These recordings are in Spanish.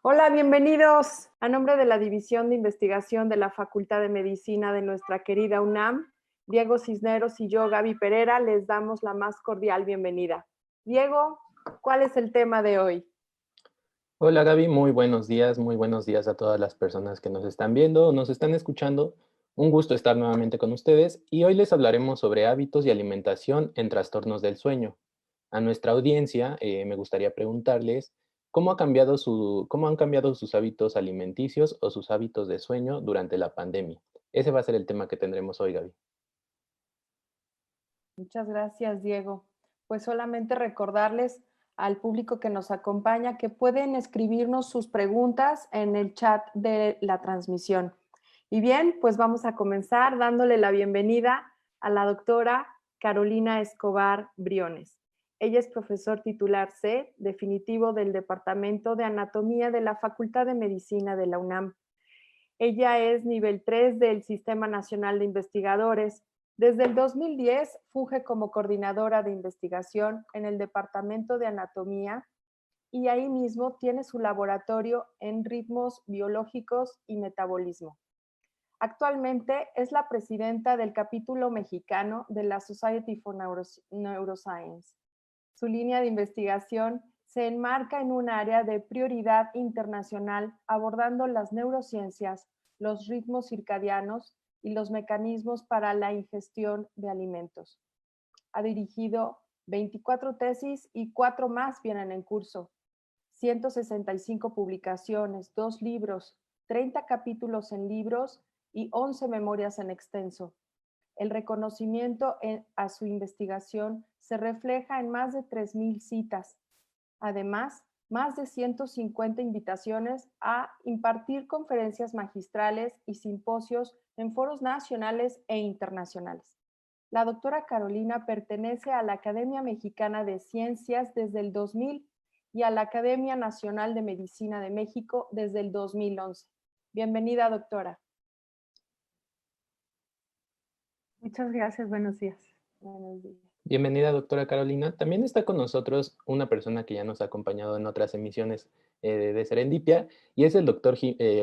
Hola, bienvenidos. A nombre de la División de Investigación de la Facultad de Medicina de nuestra querida UNAM, Diego Cisneros y yo, Gaby Pereira, les damos la más cordial bienvenida. Diego, ¿cuál es el tema de hoy? Hola Gaby, muy buenos días a todas las personas que nos están viendo o nos están escuchando. Un gusto estar nuevamente con ustedes y hoy les hablaremos sobre hábitos y alimentación en trastornos del sueño. A nuestra audiencia me gustaría preguntarles cómo han cambiado sus hábitos alimenticios o sus hábitos de sueño durante la pandemia. Ese va a ser el tema que tendremos hoy, Gaby. Muchas gracias, Diego. Pues solamente recordarles al público que nos acompaña que pueden escribirnos sus preguntas en el chat de la transmisión. Y bien, pues vamos a comenzar dándole la bienvenida a la doctora Carolina Escobar Briones. Ella es profesor titular C, definitivo del Departamento de Anatomía de la Facultad de Medicina de la UNAM. Ella es nivel 3 del Sistema Nacional de Investigadores. Desde el 2010 funge como coordinadora de investigación en el Departamento de Anatomía y ahí mismo tiene su laboratorio en ritmos biológicos y metabolismo. Actualmente es la presidenta del capítulo mexicano de la Society for Neuroscience. Su línea de investigación se enmarca en un área de prioridad internacional abordando las neurociencias, los ritmos circadianos y los mecanismos para la ingestión de alimentos. Ha dirigido 24 tesis y 4 más vienen en curso, 165 publicaciones, 2 libros, 30 capítulos en libros y 11 memorias en extenso. El reconocimiento a su investigación se refleja en más de 3,000 citas. Además, más de 150 invitaciones a impartir conferencias magistrales y simposios en foros nacionales e internacionales. La doctora Carolina pertenece a la Academia Mexicana de Ciencias desde el 2000 y a la Academia Nacional de Medicina de México desde el 2011. Bienvenida, doctora. Muchas gracias, buenos días. Buenos días. Bienvenida, doctora Carolina. También está con nosotros una persona que ya nos ha acompañado en otras emisiones de Serendipia y es el doctor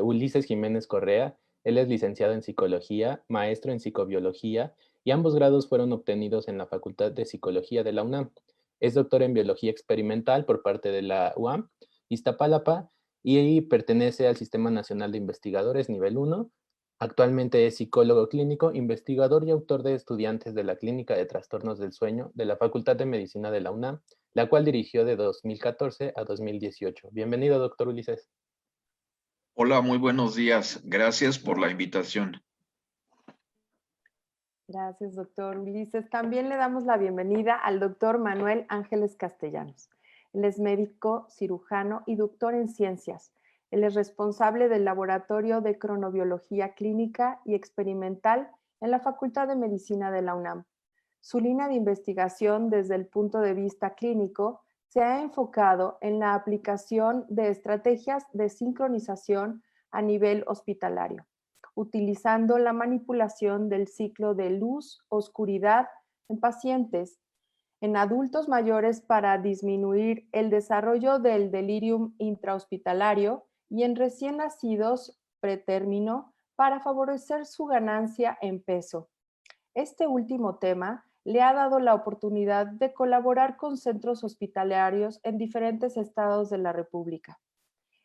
Ulises Jiménez Correa. Él es licenciado en psicología, maestro en psicobiología y ambos grados fueron obtenidos en la Facultad de Psicología de la UNAM. Es doctor en biología experimental por parte de la UAM, Iztapalapa, y pertenece al Sistema Nacional de Investigadores nivel 1. Actualmente es psicólogo clínico, investigador y autor de Estudiantes de la Clínica de Trastornos del Sueño de la Facultad de Medicina de la UNAM, la cual dirigió de 2014 a 2018. Bienvenido, doctor Ulises. Hola, muy buenos días. Gracias por la invitación. Gracias, doctor Ulises. También le damos la bienvenida al doctor Manuel Ángeles Castellanos. Él es médico, cirujano y doctor en ciencias. Él es responsable del Laboratorio de Cronobiología Clínica y Experimental en la Facultad de Medicina de la UNAM. Su línea de investigación desde el punto de vista clínico se ha enfocado en la aplicación de estrategias de sincronización a nivel hospitalario, utilizando la manipulación del ciclo de luz-oscuridad en pacientes, en adultos mayores para disminuir el desarrollo del delirium intrahospitalario y en recién nacidos pretérmino para favorecer su ganancia en peso. Este último tema le ha dado la oportunidad de colaborar con centros hospitalarios en diferentes estados de la República.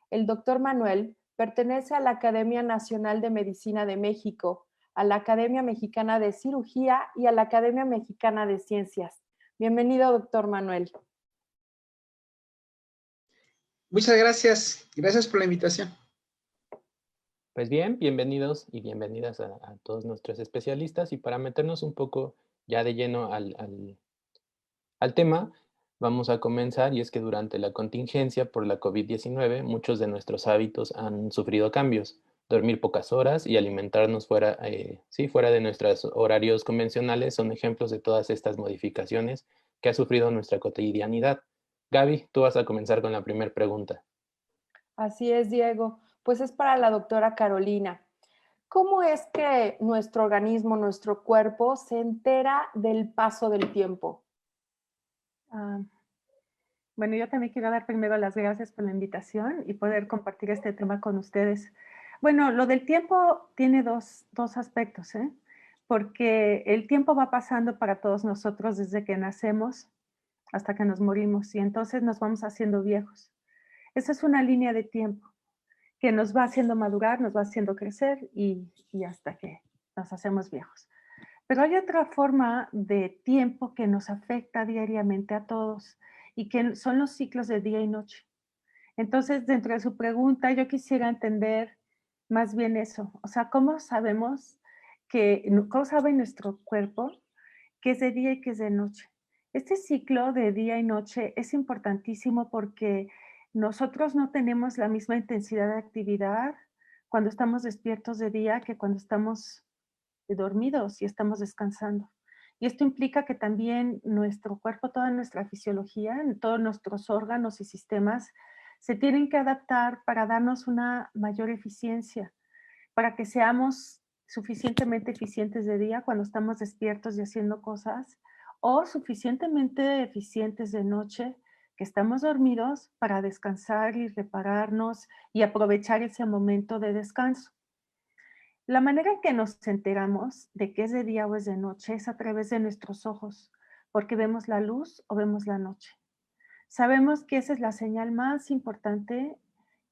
El doctor Manuel pertenece a la Academia Nacional de Medicina de México, a la Academia Mexicana de Cirugía y a la Academia Mexicana de Ciencias. Bienvenido, doctor Manuel. Muchas gracias. Gracias por la invitación. Pues bien, bienvenidos y bienvenidas a todos nuestros especialistas. Y para meternos un poco ya de lleno al tema, vamos a comenzar, y es que durante la contingencia por la COVID-19, muchos de nuestros hábitos han sufrido cambios. Dormir pocas horas y alimentarnos fuera de nuestros horarios convencionales son ejemplos de todas estas modificaciones que ha sufrido nuestra cotidianidad. Gaby, tú vas a comenzar con la primera pregunta. Así es, Diego. Pues es para la doctora Carolina. ¿Cómo es que nuestro organismo, nuestro cuerpo, se entera del paso del tiempo? Bueno, yo también quiero dar primero las gracias por la invitación y poder compartir este tema con ustedes. Bueno, lo del tiempo tiene dos aspectos, ¿eh? Porque el tiempo va pasando para todos nosotros desde que nacemos hasta que nos morimos y entonces nos vamos haciendo viejos. Esa es una línea de tiempo que nos va haciendo madurar, nos va haciendo crecer y hasta que nos hacemos viejos. Pero hay otra forma de tiempo que nos afecta diariamente a todos y que son los ciclos de día y noche. Entonces, dentro de su pregunta, yo quisiera entender más bien eso. O sea, ¿cómo sabemos cómo sabe nuestro cuerpo qué es de día y qué es de noche? Este ciclo de día y noche es importantísimo porque nosotros no tenemos la misma intensidad de actividad cuando estamos despiertos de día que cuando estamos dormidos y estamos descansando. Y esto implica que también nuestro cuerpo, toda nuestra fisiología, todos nuestros órganos y sistemas se tienen que adaptar para darnos una mayor eficiencia, para que seamos suficientemente eficientes de día cuando estamos despiertos y haciendo cosas, o suficientemente eficientes de noche que estamos dormidos para descansar y repararnos y aprovechar ese momento de descanso. La manera en que nos enteramos de que es de día o es de noche es a través de nuestros ojos, porque vemos la luz o vemos la noche. Sabemos que esa es la señal más importante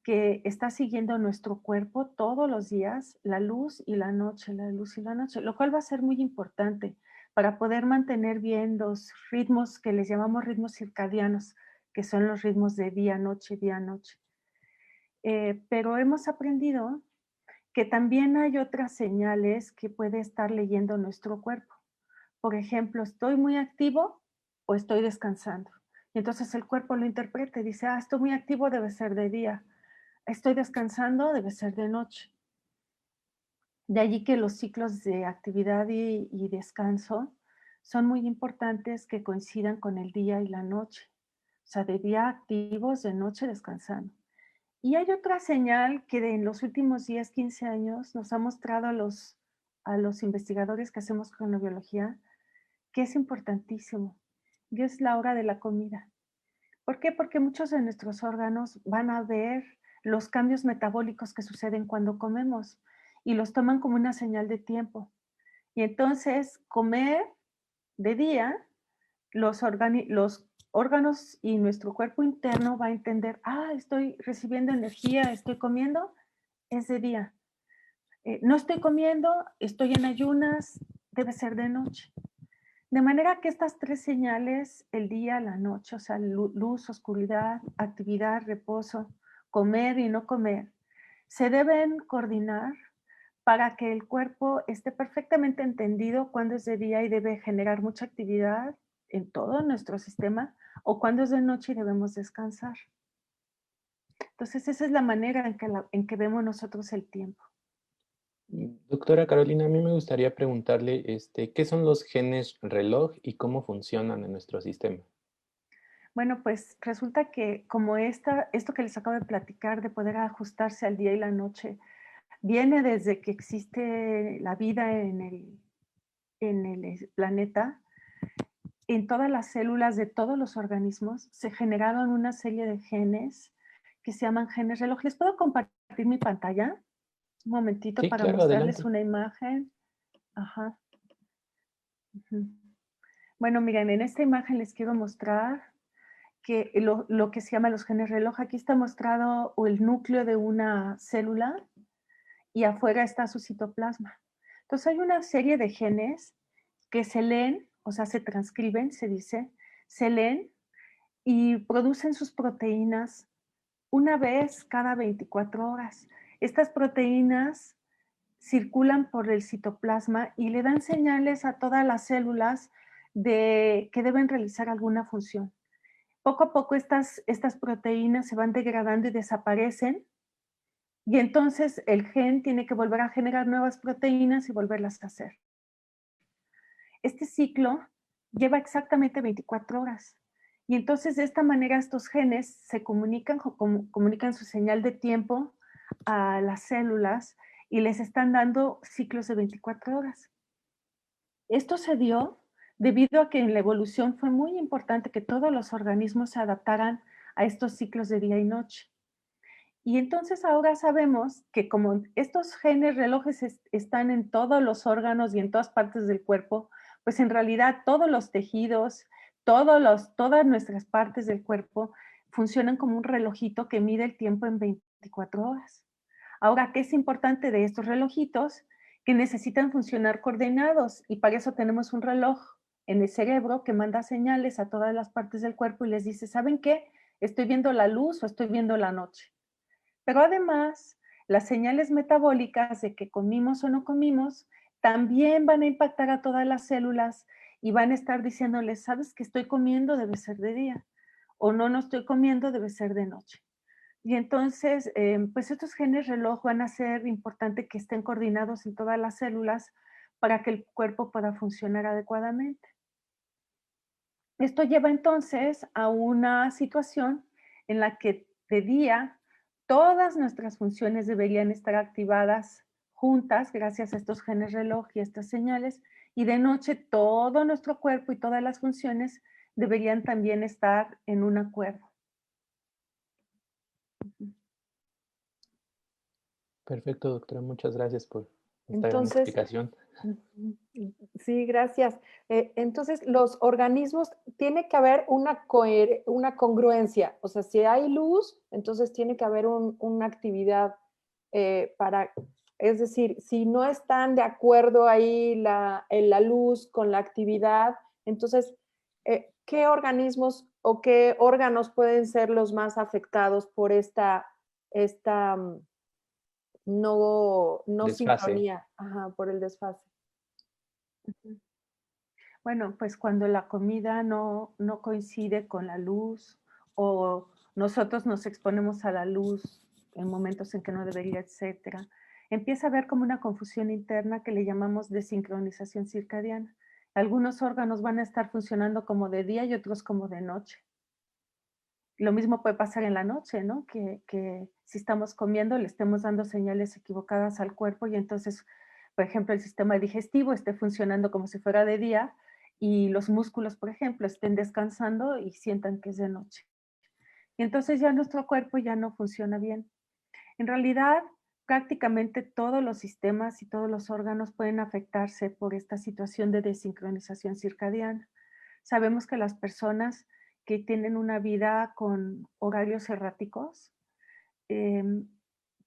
que está siguiendo nuestro cuerpo todos los días, la luz y la noche, la luz y la noche, lo cual va a ser muy importante para poder mantener bien los ritmos que les llamamos ritmos circadianos, que son los ritmos de día-noche, día-noche. Pero hemos aprendido que también hay otras señales que puede estar leyendo nuestro cuerpo. Por ejemplo, ¿estoy muy activo o estoy descansando? Y entonces el cuerpo lo interpreta y dice, estoy muy activo, debe ser de día. Estoy descansando, debe ser de noche. De allí que los ciclos de actividad y descanso son muy importantes que coincidan con el día y la noche. O sea, de día activos, de noche descansando. Y hay otra señal que en los últimos 10, 15 años nos ha mostrado a los investigadores que hacemos cronobiología, que es importantísimo, y es la hora de la comida. ¿Por qué? Porque muchos de nuestros órganos van a ver los cambios metabólicos que suceden cuando comemos y los toman como una señal de tiempo. Y entonces comer de día, los órganos y nuestro cuerpo interno va a entender, estoy recibiendo energía, estoy comiendo, es de día. No estoy comiendo, estoy en ayunas, debe ser de noche. De manera que estas tres señales, el día, la noche, o sea, luz, oscuridad, actividad, reposo, comer y no comer, se deben coordinar para que el cuerpo esté perfectamente entendido cuándo es de día y debe generar mucha actividad en todo nuestro sistema o cuándo es de noche y debemos descansar. Entonces, esa es la manera en que vemos nosotros el tiempo. Doctora Carolina, a mí me gustaría preguntarle, ¿qué son los genes reloj y cómo funcionan en nuestro sistema? Bueno, pues resulta que como esto que les acabo de platicar de poder ajustarse al día y la noche, viene desde que existe la vida en el planeta. En todas las células de todos los organismos se generaron una serie de genes que se llaman genes reloj. ¿Les puedo compartir mi pantalla? Un momentito Sí, para claro, mostrarles adelante. una imagen. Ajá. Ujú. Bueno, miren, en esta imagen les quiero mostrar que lo que se llama los genes reloj. Aquí está mostrado el núcleo de una célula y afuera está su citoplasma. Entonces hay una serie de genes que se leen, o sea, se transcriben, se dice, se leen y producen sus proteínas una vez cada 24 horas. Estas proteínas circulan por el citoplasma y le dan señales a todas las células de que deben realizar alguna función. Poco a poco estas proteínas se van degradando y desaparecen y entonces el gen tiene que volver a generar nuevas proteínas y volverlas a hacer. Este ciclo lleva exactamente 24 horas. Y entonces de esta manera estos genes se comunican su señal de tiempo a las células y les están dando ciclos de 24 horas. Esto se dio debido a que en la evolución fue muy importante que todos los organismos se adaptaran a estos ciclos de día y noche. Y entonces ahora sabemos que como estos genes relojes están en todos los órganos y en todas partes del cuerpo, pues en realidad todos los tejidos, todas nuestras partes del cuerpo funcionan como un relojito que mide el tiempo en 24 horas. Ahora, ¿qué es importante de estos relojitos? Que necesitan funcionar coordinados y para eso tenemos un reloj en el cerebro que manda señales a todas las partes del cuerpo y les dice, ¿saben qué? Estoy viendo la luz o estoy viendo la noche. Pero además, las señales metabólicas de que comimos o no comimos también van a impactar a todas las células y van a estar diciéndoles, ¿sabes que estoy comiendo? Debe ser de día. O no, no estoy comiendo, debe ser de noche. Y entonces, pues estos genes reloj van a ser importante que estén coordinados en todas las células para que el cuerpo pueda funcionar adecuadamente. Esto lleva entonces a una situación en la que de día todas nuestras funciones deberían estar activadas juntas gracias a estos genes reloj y estas señales, y de noche todo nuestro cuerpo y todas las funciones deberían también estar en un acuerdo. Perfecto, doctora. Muchas gracias por esta gran Entonces, explicación. sí, gracias. Entonces, los organismos, tiene que haber una congruencia. O sea, si hay luz, entonces tiene que haber una actividad es decir, si no están de acuerdo ahí la luz con la actividad, entonces, ¿qué organismos o qué órganos pueden ser los más afectados por esta no Desfase. sincronía, por el desfase? Bueno, pues cuando la comida no coincide con la luz o nosotros nos exponemos a la luz en momentos en que no debería, etcétera, empieza a haber como una confusión interna que le llamamos desincronización circadiana. Algunos órganos van a estar funcionando como de día y otros como de noche. Lo mismo puede pasar en la noche, ¿no? Que si estamos comiendo le estemos dando señales equivocadas al cuerpo y entonces, por ejemplo, el sistema digestivo esté funcionando como si fuera de día y los músculos, por ejemplo, estén descansando y sientan que es de noche. Y entonces ya nuestro cuerpo ya no funciona bien. En realidad, prácticamente todos los sistemas y todos los órganos pueden afectarse por esta situación de desincronización circadiana. Sabemos que las personas que tienen una vida con horarios erráticos,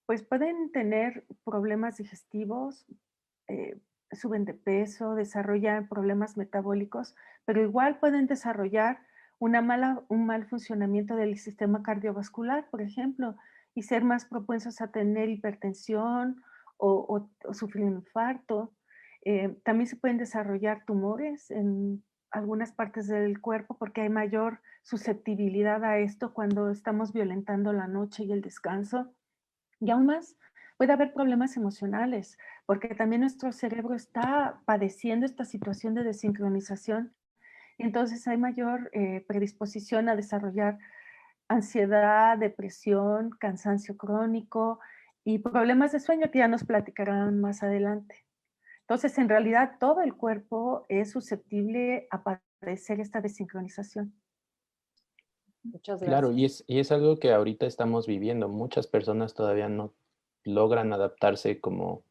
pues pueden tener problemas digestivos, suben de peso, desarrollan problemas metabólicos, pero igual pueden desarrollar un mal funcionamiento del sistema cardiovascular, por ejemplo, y ser más propensos a tener hipertensión o sufrir un infarto. También se pueden desarrollar tumores en algunas partes del cuerpo porque hay mayor susceptibilidad a esto cuando estamos violentando la noche y el descanso. Y aún más, puede haber problemas emocionales, porque también nuestro cerebro está padeciendo esta situación de desincronización. Entonces hay mayor predisposición a desarrollar ansiedad, depresión, cansancio crónico y problemas de sueño que ya nos platicarán más adelante. Entonces, en realidad, todo el cuerpo es susceptible a padecer esta desincronización. Muchas Claro, gracias. y es algo que ahorita estamos viviendo. Muchas personas todavía no logran adaptarse como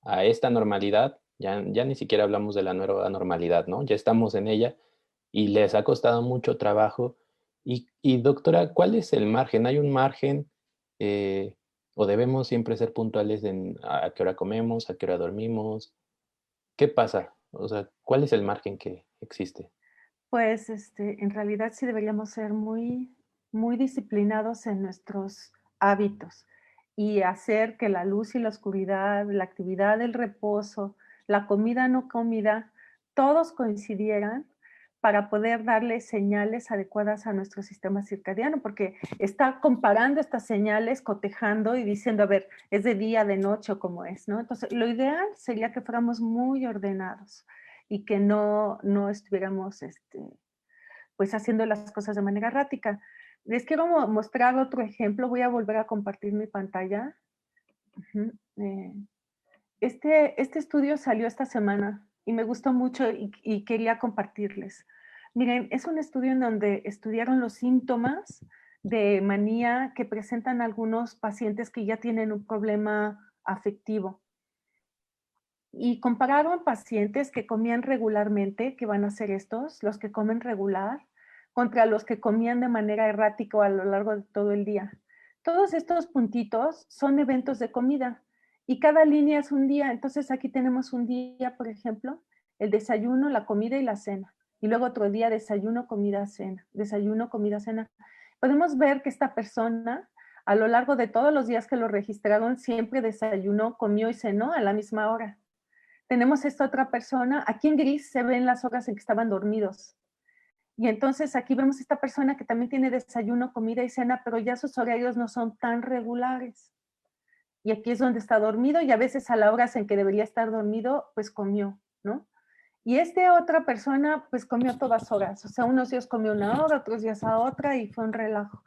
a esta normalidad. Ya ni siquiera hablamos de la nueva normalidad, ¿no? Ya estamos en ella y les ha costado mucho trabajo. Y doctora, ¿cuál es el margen? ¿Hay un margen o debemos siempre ser puntuales en a qué hora comemos, a qué hora dormimos? ¿Qué pasa? O sea, ¿cuál es el margen que existe? Pues en realidad sí deberíamos ser muy disciplinados en nuestros hábitos y hacer que la luz y la oscuridad, la actividad, el reposo, la comida no comida, todos coincidieran para poder darle señales adecuadas a nuestro sistema circadiano, porque está comparando estas señales, cotejando y diciendo, a ver, es de día, de noche o cómo es, ¿no? Entonces, lo ideal sería que fuéramos muy ordenados y que no estuviéramos pues haciendo las cosas de manera errática. Les quiero mostrar otro ejemplo. Voy a volver a compartir mi pantalla. Ujú, este estudio salió esta semana y me gustó mucho y quería compartirles. Miren, es un estudio en donde estudiaron los síntomas de manía que presentan algunos pacientes que ya tienen un problema afectivo. Y compararon pacientes que comían regularmente, que van a ser estos, los que comen regular, contra los que comían de manera errática a lo largo de todo el día. Todos estos puntitos son eventos de comida y cada línea es un día. Entonces aquí tenemos un día, por ejemplo, el desayuno, la comida y la cena. Y luego otro día desayuno, comida, cena. Desayuno, comida, cena. Podemos ver que esta persona, a lo largo de todos los días que lo registraron, siempre desayunó, comió y cenó a la misma hora. Tenemos esta otra persona, aquí en gris se ven las horas en que estaban dormidos. Y entonces aquí vemos esta persona que también tiene desayuno, comida y cena, pero ya sus horarios no son tan regulares. Y aquí es donde está dormido y a veces a las horas en que debería estar dormido, pues comió, ¿no? Y otra persona, pues comió a todas horas. O sea, unos días comió una hora, otros días a otra y fue un relajo.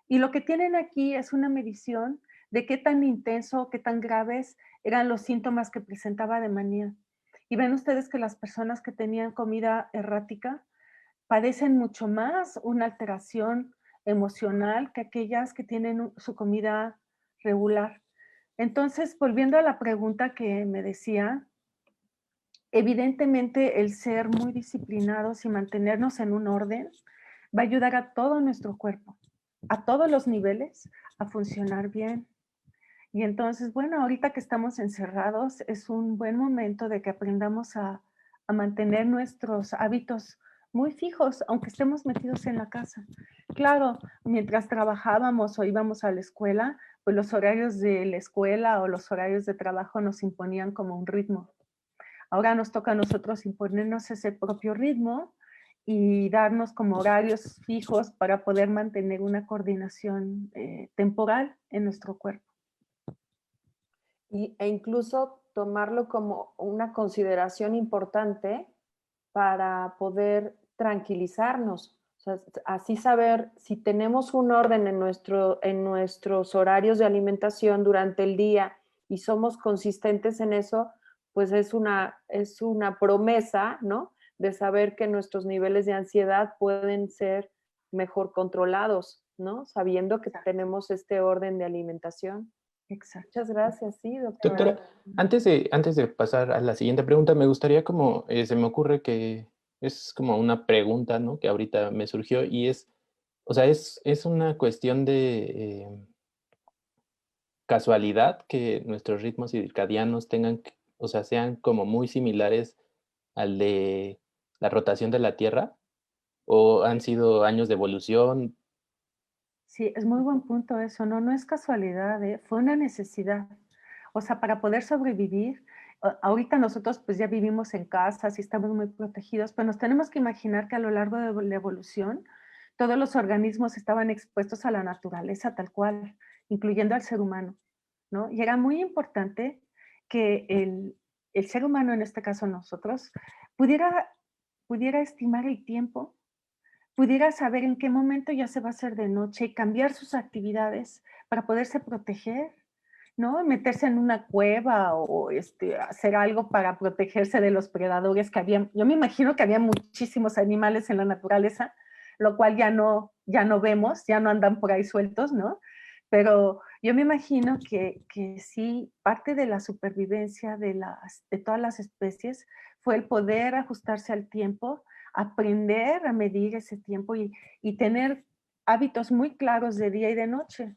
Y lo que tienen aquí es una medición de qué tan intenso, qué tan graves eran los síntomas que presentaba de manía. Y ven ustedes que las personas que tenían comida errática padecen mucho más una alteración emocional que aquellas que tienen su comida regular. Entonces, volviendo a la pregunta que me decía, evidentemente el ser muy disciplinados y mantenernos en un orden va a ayudar a todo nuestro cuerpo, a todos los niveles, a funcionar bien. Y entonces, bueno, ahorita que estamos encerrados, es un buen momento de que aprendamos a mantener nuestros hábitos muy fijos, aunque estemos metidos en la casa. Claro, mientras trabajábamos o íbamos a la escuela, pues los horarios de la escuela o los horarios de trabajo nos imponían como un ritmo. Ahora nos toca a nosotros imponernos ese propio ritmo y darnos como horarios fijos para poder mantener una coordinación temporal en nuestro cuerpo. E incluso tomarlo como una consideración importante para poder tranquilizarnos. O sea, así saber si tenemos un orden en nuestros horarios de alimentación durante el día y somos consistentes en eso, pues es una promesa, ¿no? De saber que nuestros niveles de ansiedad pueden ser mejor controlados, ¿no? Sabiendo que tenemos este orden de alimentación. Exacto. Muchas gracias, sí, doctora. Doctora, antes de pasar a la siguiente pregunta, me gustaría como, se me ocurre que es como una pregunta, ¿no? Que ahorita me surgió y es, o sea, es una cuestión de casualidad que nuestros ritmos circadianos tengan, o sea, sean como muy similares al de la rotación de la Tierra, o han sido años de evolución. Sí, es muy buen punto eso, no es casualidad, fue una necesidad. O sea, para poder sobrevivir, ahorita nosotros pues ya vivimos en casas y estamos muy protegidos, pero nos tenemos que imaginar que a lo largo de la evolución, todos los organismos estaban expuestos a la naturaleza tal cual, incluyendo al ser humano, ¿no? Y era muy importante que el ser humano, en este caso nosotros, pudiera estimar el tiempo, pudiera saber en qué momento ya se va a hacer de noche y cambiar sus actividades para poderse proteger, ¿no? Meterse en una cueva o hacer algo para protegerse de los predadores que había. Yo me imagino que había muchísimos animales en la naturaleza, lo cual ya no vemos, ya no andan por ahí sueltos, ¿no? Pero yo me imagino que sí, parte de la supervivencia de todas las especies fue el poder ajustarse al tiempo, aprender a medir ese tiempo y tener hábitos muy claros de día y de noche.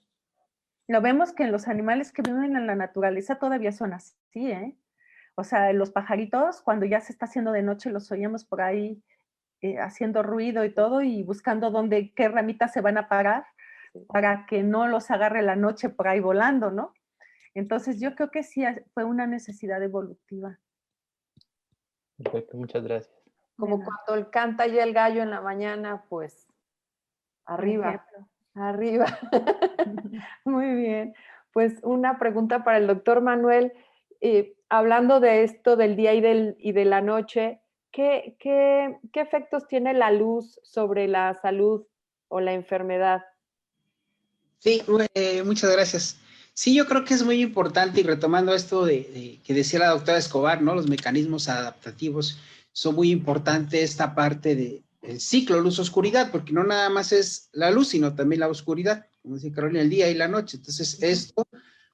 Lo vemos que en los animales que viven en la naturaleza todavía son así, ¿eh? O sea, los pajaritos, cuando ya se está haciendo de noche, los oíamos por ahí haciendo ruido y todo y buscando qué ramitas se van a parar para que no los agarre la noche por ahí volando, ¿no? Entonces yo creo que sí fue una necesidad evolutiva. Perfecto, muchas gracias. Como cuando canta ya el gallo en la mañana, pues arriba, arriba. Muy bien. Pues una pregunta para el doctor Manuel. Hablando de esto del día y de la noche, ¿qué efectos tiene la luz sobre la salud o la enfermedad? Sí, muchas gracias. Sí, yo creo que es muy importante, y retomando esto que decía la doctora Escobar, ¿no? Los mecanismos adaptativos son muy importantes, esta parte del ciclo luz-oscuridad, porque no nada más es la luz, sino también la oscuridad, como decía Carolina, el día y la noche. Entonces, esto,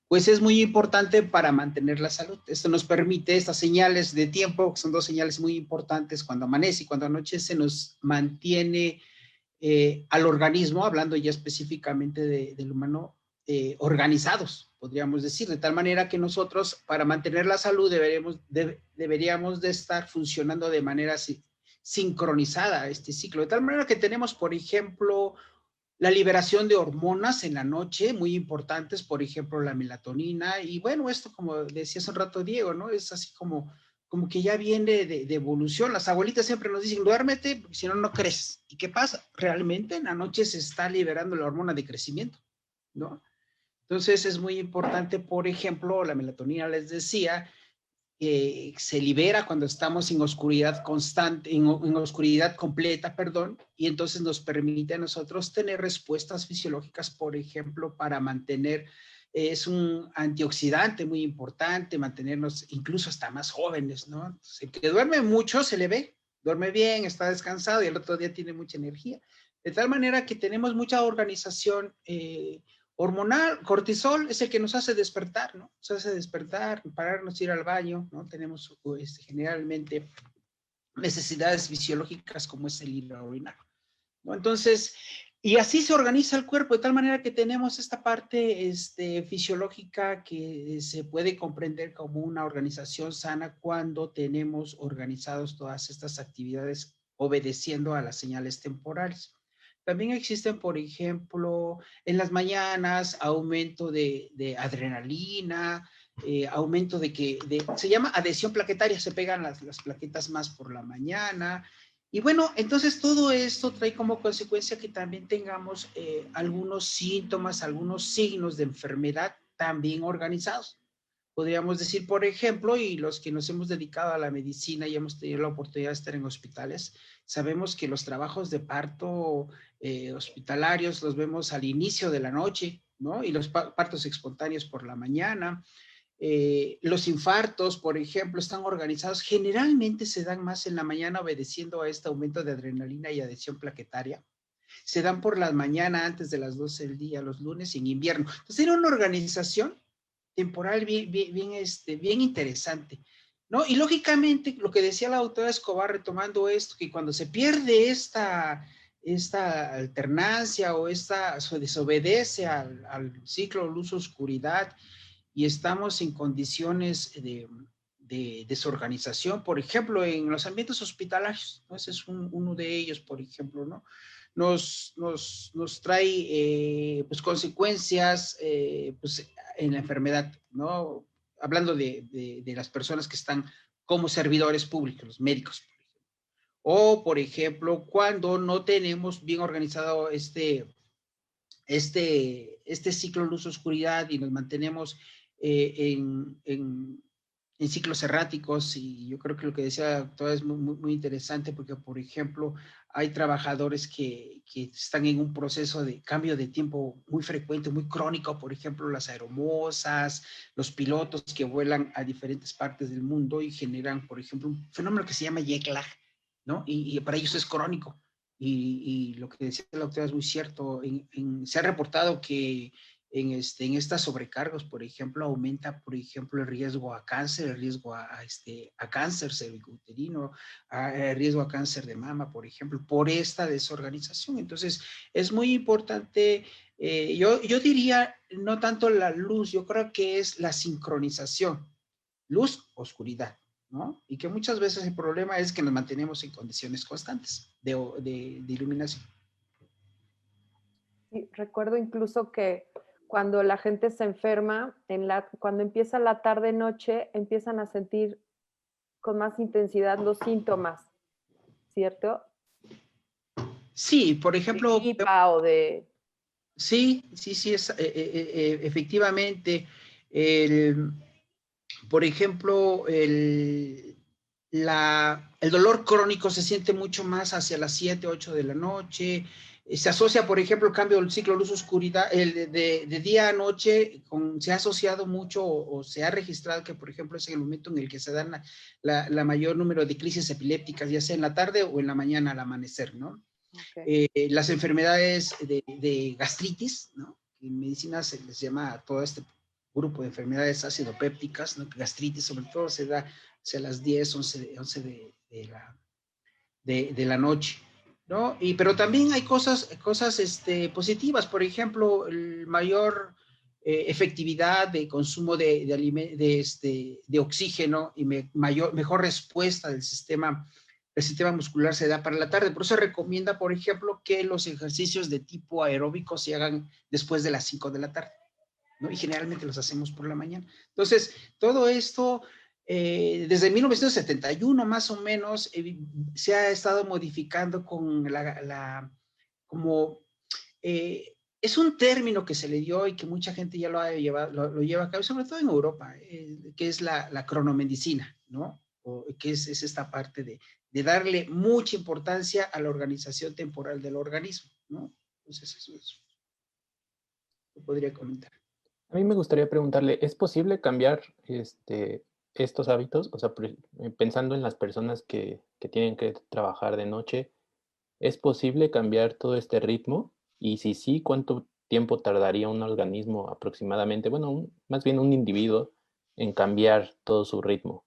pues es muy importante para mantener la salud. Esto nos permite, estas señales de tiempo, que son dos señales muy importantes, cuando amanece y cuando anochece, nos mantiene al organismo, hablando ya específicamente del humano, organizados, podríamos decir, de tal manera que nosotros, para mantener la salud, deberíamos de estar funcionando de manera sincronizada este ciclo, de tal manera que tenemos, por ejemplo, la liberación de hormonas en la noche, muy importantes, por ejemplo, la melatonina, y bueno, esto como decía hace un rato Diego, ¿no? Es así como que ya viene de evolución. Las abuelitas siempre nos dicen, duérmete, porque si no, no creces. ¿Y qué pasa? Realmente en la noche se está liberando la hormona de crecimiento, ¿no? Entonces es muy importante, por ejemplo, la melatonina, les decía, se libera cuando estamos en oscuridad constante, en oscuridad completa, perdón, y entonces nos permite a nosotros tener respuestas fisiológicas, por ejemplo, para mantener, es un antioxidante muy importante, mantenernos incluso hasta más jóvenes, ¿no? Entonces, el que duerme mucho se le ve, duerme bien, está descansado y el otro día tiene mucha energía. De tal manera que tenemos mucha organización hormonal. Cortisol es el que nos hace despertar, ¿no? Nos hace despertar, pararnos, ir al baño, ¿no? Tenemos generalmente necesidades fisiológicas como es el ir a orinar, ¿no? Entonces, y así se organiza el cuerpo, de tal manera que tenemos esta parte fisiológica que se puede comprender como una organización sana cuando tenemos organizados todas estas actividades obedeciendo a las señales temporales. También existen, por ejemplo, en las mañanas, aumento de adrenalina, aumento se llama adhesión plaquetaria, se pegan las plaquetas más por la mañana. Y bueno, entonces todo esto trae como consecuencia que también tengamos algunos síntomas, algunos signos de enfermedad también organizados. Podríamos decir, por ejemplo, y los que nos hemos dedicado a la medicina y hemos tenido la oportunidad de estar en hospitales, sabemos que los trabajos de parto hospitalarios los vemos al inicio de la noche, ¿no? Y los partos espontáneos por la mañana. Los infartos, por ejemplo, están organizados, generalmente se dan más en la mañana obedeciendo a este aumento de adrenalina y adhesión plaquetaria. Se dan por la mañana antes de las 12 del día, los lunes en invierno. Entonces, era una organización temporal bien interesante, ¿no? Y lógicamente, lo que decía la doctora Escobar, retomando esto, que cuando se pierde esta alternancia o se desobedece al ciclo luz-oscuridad y estamos en condiciones de desorganización, por ejemplo, en los ambientes hospitalarios, ¿no? Ese es uno de ellos, por ejemplo, ¿no? Nos trae pues consecuencias pues, en la enfermedad, ¿no? Hablando de las personas que están como servidores públicos, los médicos, por ejemplo. O, por ejemplo, cuando no tenemos bien organizado este ciclo luz-oscuridad y nos mantenemos en ciclos erráticos, y yo creo que lo que decía la doctora es muy interesante porque, por ejemplo, hay trabajadores que están en un proceso de cambio de tiempo muy frecuente, muy crónico, por ejemplo, las aeromosas, los pilotos que vuelan a diferentes partes del mundo y generan, por ejemplo, un fenómeno que se llama jet lag, ¿no? Y para ellos es crónico. Y lo que decía la doctora es muy cierto. Se ha reportado que en estas sobrecargos, por ejemplo, aumenta, por ejemplo, el riesgo a cáncer, el riesgo a cáncer cervicouterino, el riesgo a cáncer de mama, por ejemplo, por esta desorganización. Entonces, es muy importante, yo diría, no tanto la luz, yo creo que es la sincronización, luz, oscuridad, ¿no? Y que muchas veces el problema es que nos mantenemos en condiciones constantes de iluminación. Sí, recuerdo incluso que cuando la gente se enferma, cuando empieza la tarde-noche, empiezan a sentir con más intensidad los síntomas, ¿cierto? Sí, por ejemplo. De gripa o de... Sí, efectivamente. Por ejemplo, el dolor crónico se siente mucho más hacia las 7, 8 de la noche. Se asocia, por ejemplo, el cambio del ciclo luz-oscuridad, de día a noche, se ha asociado mucho o se ha registrado que, por ejemplo, es el momento en el que se dan la mayor número de crisis epilépticas, ya sea en la tarde o en la mañana al amanecer, ¿no? Okay. Las enfermedades de gastritis, ¿no? En medicina se les llama a todo este grupo de enfermedades acidopépticas, ¿no? Gastritis sobre todo se da hacia las 10, 11 de la noche, ¿no? Pero también hay cosas positivas, por ejemplo, el mayor efectividad de consumo de oxígeno y mejor respuesta del sistema muscular se da para la tarde. Por eso se recomienda, por ejemplo, que los ejercicios de tipo aeróbico se hagan después de las 5 de la tarde, ¿no? Y generalmente los hacemos por la mañana. Entonces, todo esto, desde 1971 más o menos, se ha estado modificando con es un término que se le dio y que mucha gente ya lo lleva a cabo, sobre todo en Europa, que es la cronomedicina, ¿no? Que es esta parte de darle mucha importancia a la organización temporal del organismo, ¿no? Entonces, eso lo podría comentar. A mí me gustaría preguntarle, ¿es posible cambiar estos hábitos? O sea, pensando en las personas que tienen que trabajar de noche, ¿es posible cambiar todo este ritmo? Y si sí, ¿cuánto tiempo tardaría un organismo aproximadamente? Bueno, más bien un individuo en cambiar todo su ritmo.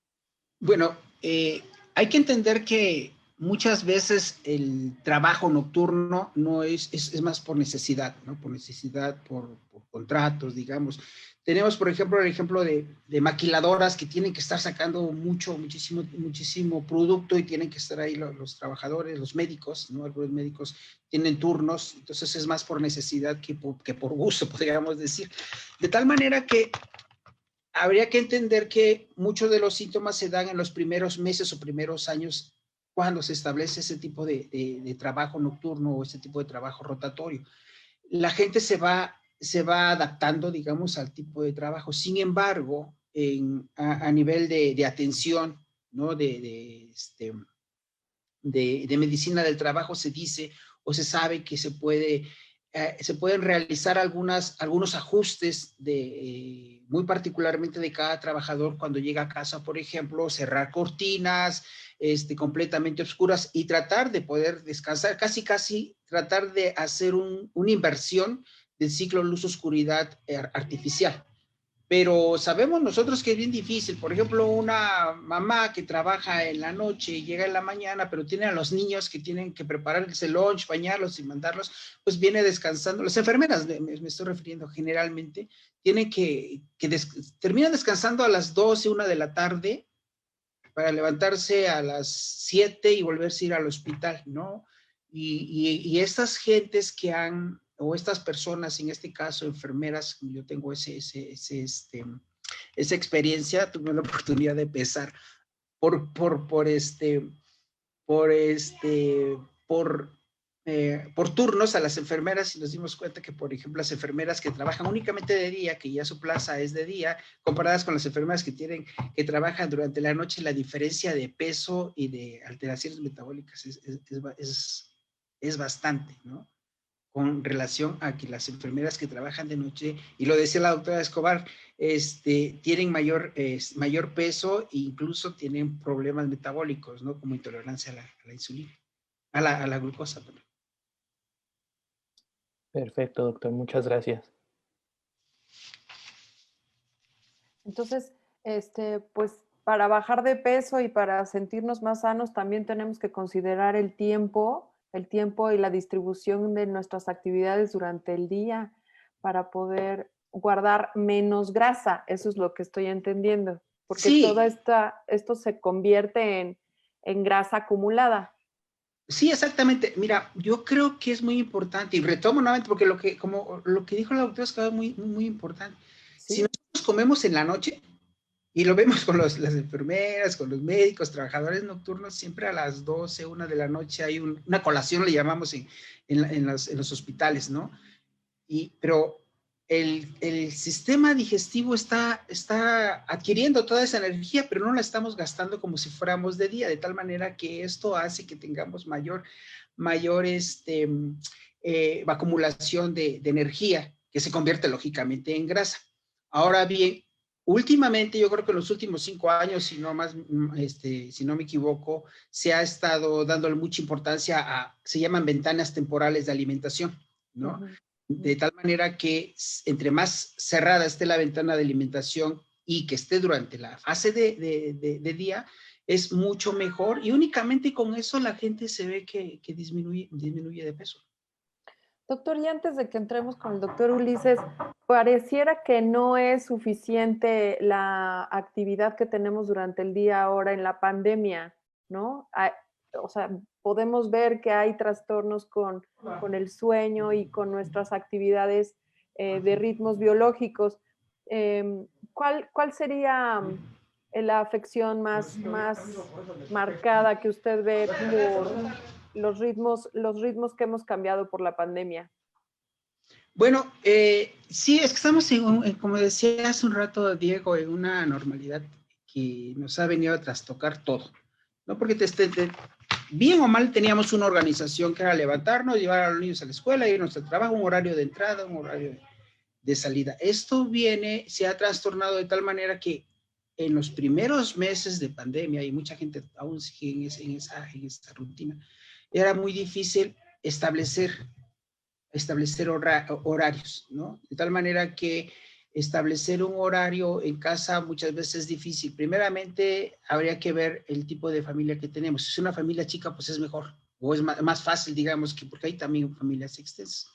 Bueno, hay que entender que muchas veces el trabajo nocturno no es más por necesidad, ¿no? Por necesidad, por contratos, digamos. Tenemos, por ejemplo, el ejemplo de maquiladoras que tienen que estar sacando muchísimo producto y tienen que estar ahí los trabajadores, los médicos, ¿no? Algunos médicos tienen turnos, entonces es más por necesidad que por gusto, podríamos decir. De tal manera que habría que entender que muchos de los síntomas se dan en los primeros meses o primeros años cuando se establece ese tipo de trabajo nocturno o ese tipo de trabajo rotatorio. La gente se va adaptando, digamos, al tipo de trabajo. Sin embargo, a nivel de atención, ¿no? de medicina del trabajo se dice o se sabe que se pueden realizar algunos ajustes muy particularmente de cada trabajador cuando llega a casa, por ejemplo, cerrar cortinas completamente oscuras y tratar de poder descansar, casi tratar de hacer una inversión del ciclo luz-oscuridad artificial. Pero sabemos nosotros que es bien difícil. Por ejemplo, una mamá que trabaja en la noche y llega en la mañana, pero tiene a los niños que tienen que prepararse el lunch, bañarlos y mandarlos, pues viene descansando. Las enfermeras, me estoy refiriendo generalmente, tienen terminan descansando a las 12, 1 de la tarde para levantarse a las 7 y volverse a ir al hospital, ¿no? Y estas gentes o estas personas, en este caso enfermeras, yo tengo esa experiencia, tuve la oportunidad de pesar por turnos a las enfermeras y nos dimos cuenta que, por ejemplo, las enfermeras que trabajan únicamente de día, que ya su plaza es de día, comparadas con las enfermeras que trabajan durante la noche, la diferencia de peso y de alteraciones metabólicas es bastante, ¿no? Con relación a que las enfermeras que trabajan de noche, y lo decía la doctora Escobar, tienen mayor peso e incluso tienen problemas metabólicos, ¿no? Como intolerancia a la insulina, a la glucosa, perdón. Perfecto, doctor. Muchas gracias. Entonces, pues para bajar de peso y para sentirnos más sanos, también tenemos que considerar el tiempo y la distribución de nuestras actividades durante el día para poder guardar menos grasa. Eso es lo que estoy entendiendo, porque sí. Esto se convierte en grasa acumulada. Sí, exactamente. Mira, yo creo que es muy importante, y retomo nuevamente, porque lo que dijo la doctora es que es muy, muy importante. ¿Sí? Si nosotros comemos en la noche, y lo vemos con las enfermeras, con los médicos, trabajadores nocturnos, siempre a las 12, 1 de la noche hay una colación, le llamamos en los hospitales, ¿no? Pero el sistema digestivo está adquiriendo toda esa energía, pero no la estamos gastando como si fuéramos de día, de tal manera que esto hace que tengamos mayor acumulación de energía, que se convierte lógicamente en grasa. Ahora bien, últimamente, yo creo que en los últimos 5 años, si no me equivoco, se ha estado dándole mucha importancia se llaman ventanas temporales de alimentación, ¿no? Ujú. De tal manera que entre más cerrada esté la ventana de alimentación y que esté durante la fase de día, es mucho mejor, y únicamente con eso la gente se ve que disminuye de peso. Doctor, y antes de que entremos con el doctor Ulises, pareciera que no es suficiente la actividad que tenemos durante el día ahora en la pandemia, ¿no? O sea, podemos ver que hay trastornos con el sueño y con nuestras actividades de ritmos biológicos. ¿Cuál sería la afección más marcada que usted ve por los ritmos que hemos cambiado por la pandemia? Bueno, sí, es que estamos como decía hace un rato Diego, en una normalidad que nos ha venido a trastocar todo, ¿no? Porque bien o mal teníamos una organización que era levantarnos, llevar a los niños a la escuela, irnos al trabajo, un horario de entrada, un horario de salida. Esto se ha trastornado de tal manera que en los primeros meses de pandemia, y mucha gente aún sigue en esa rutina, era muy difícil establecer horarios, ¿no? De tal manera que establecer un horario en casa muchas veces es difícil. Primeramente, habría que ver el tipo de familia que tenemos. Si es una familia chica, pues es mejor, o es más fácil, digamos, porque hay también familias extensas.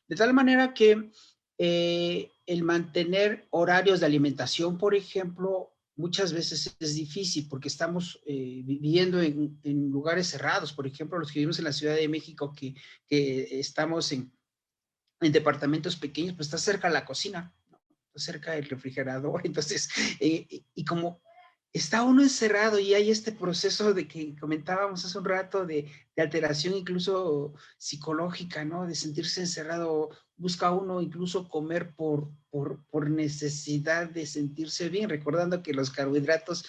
De tal manera que el mantener horarios de alimentación, por ejemplo, muchas veces es difícil porque estamos viviendo en lugares cerrados. Por ejemplo, los que vivimos en la Ciudad de México, que estamos en departamentos pequeños, pues está cerca la cocina, ¿no? Está cerca del refrigerador. Entonces, y como está uno encerrado y hay este proceso de que comentábamos hace un rato de alteración incluso psicológica, ¿no? De sentirse encerrado, busca uno incluso comer por necesidad de sentirse bien, recordando que los carbohidratos,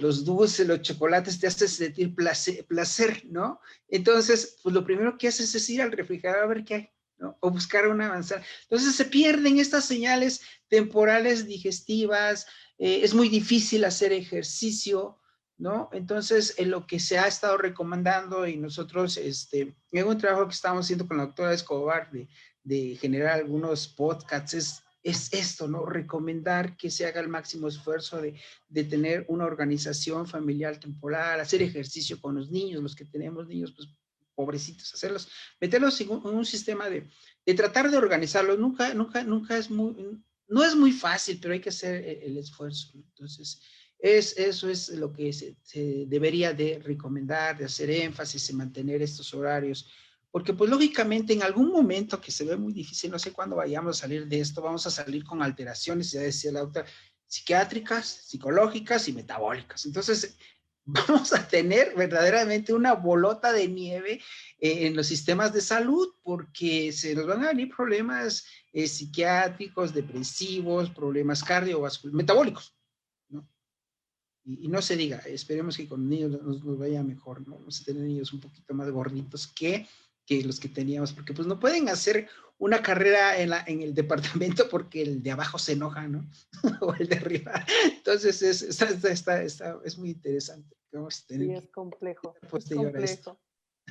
los dulces, los chocolates te hacen sentir placer, ¿no? Entonces, pues lo primero que haces es ir al refrigerador a ver qué hay, ¿no? O buscar una manzana. Entonces se pierden estas señales temporales digestivas, es muy difícil hacer ejercicio, ¿no? Entonces, en lo que se ha estado recomendando, y nosotros, en un trabajo que estamos haciendo con la doctora Escobar de generar algunos podcasts, es esto, ¿no? Recomendar que se haga el máximo esfuerzo de tener una organización familiar temporal, hacer ejercicio con los niños, los que tenemos niños, pues pobrecitos, meterlos en un sistema de tratar de organizarlos. Nunca es no es muy fácil, pero hay que hacer el esfuerzo, ¿no? Entonces, eso es lo que se debería de recomendar, de hacer énfasis en mantener estos horarios, porque pues lógicamente en algún momento que se ve muy difícil, no sé cuándo vayamos a salir de esto, vamos a salir con alteraciones, ya decía la doctora, psiquiátricas, psicológicas y metabólicas. Entonces, vamos a tener verdaderamente una bolota de nieve en los sistemas de salud, porque se nos van a venir problemas psiquiátricos, depresivos, problemas cardiovasculares, metabólicos, ¿no? Y no se diga, esperemos que con niños nos vaya mejor, ¿no? Vamos a tener niños un poquito más gorditos que los que teníamos, porque pues no pueden hacer una carrera en el departamento porque el de abajo se enoja, ¿no? O el de arriba. Entonces es muy interesante. Vamos a tener Sí, es complejo. Es complejo.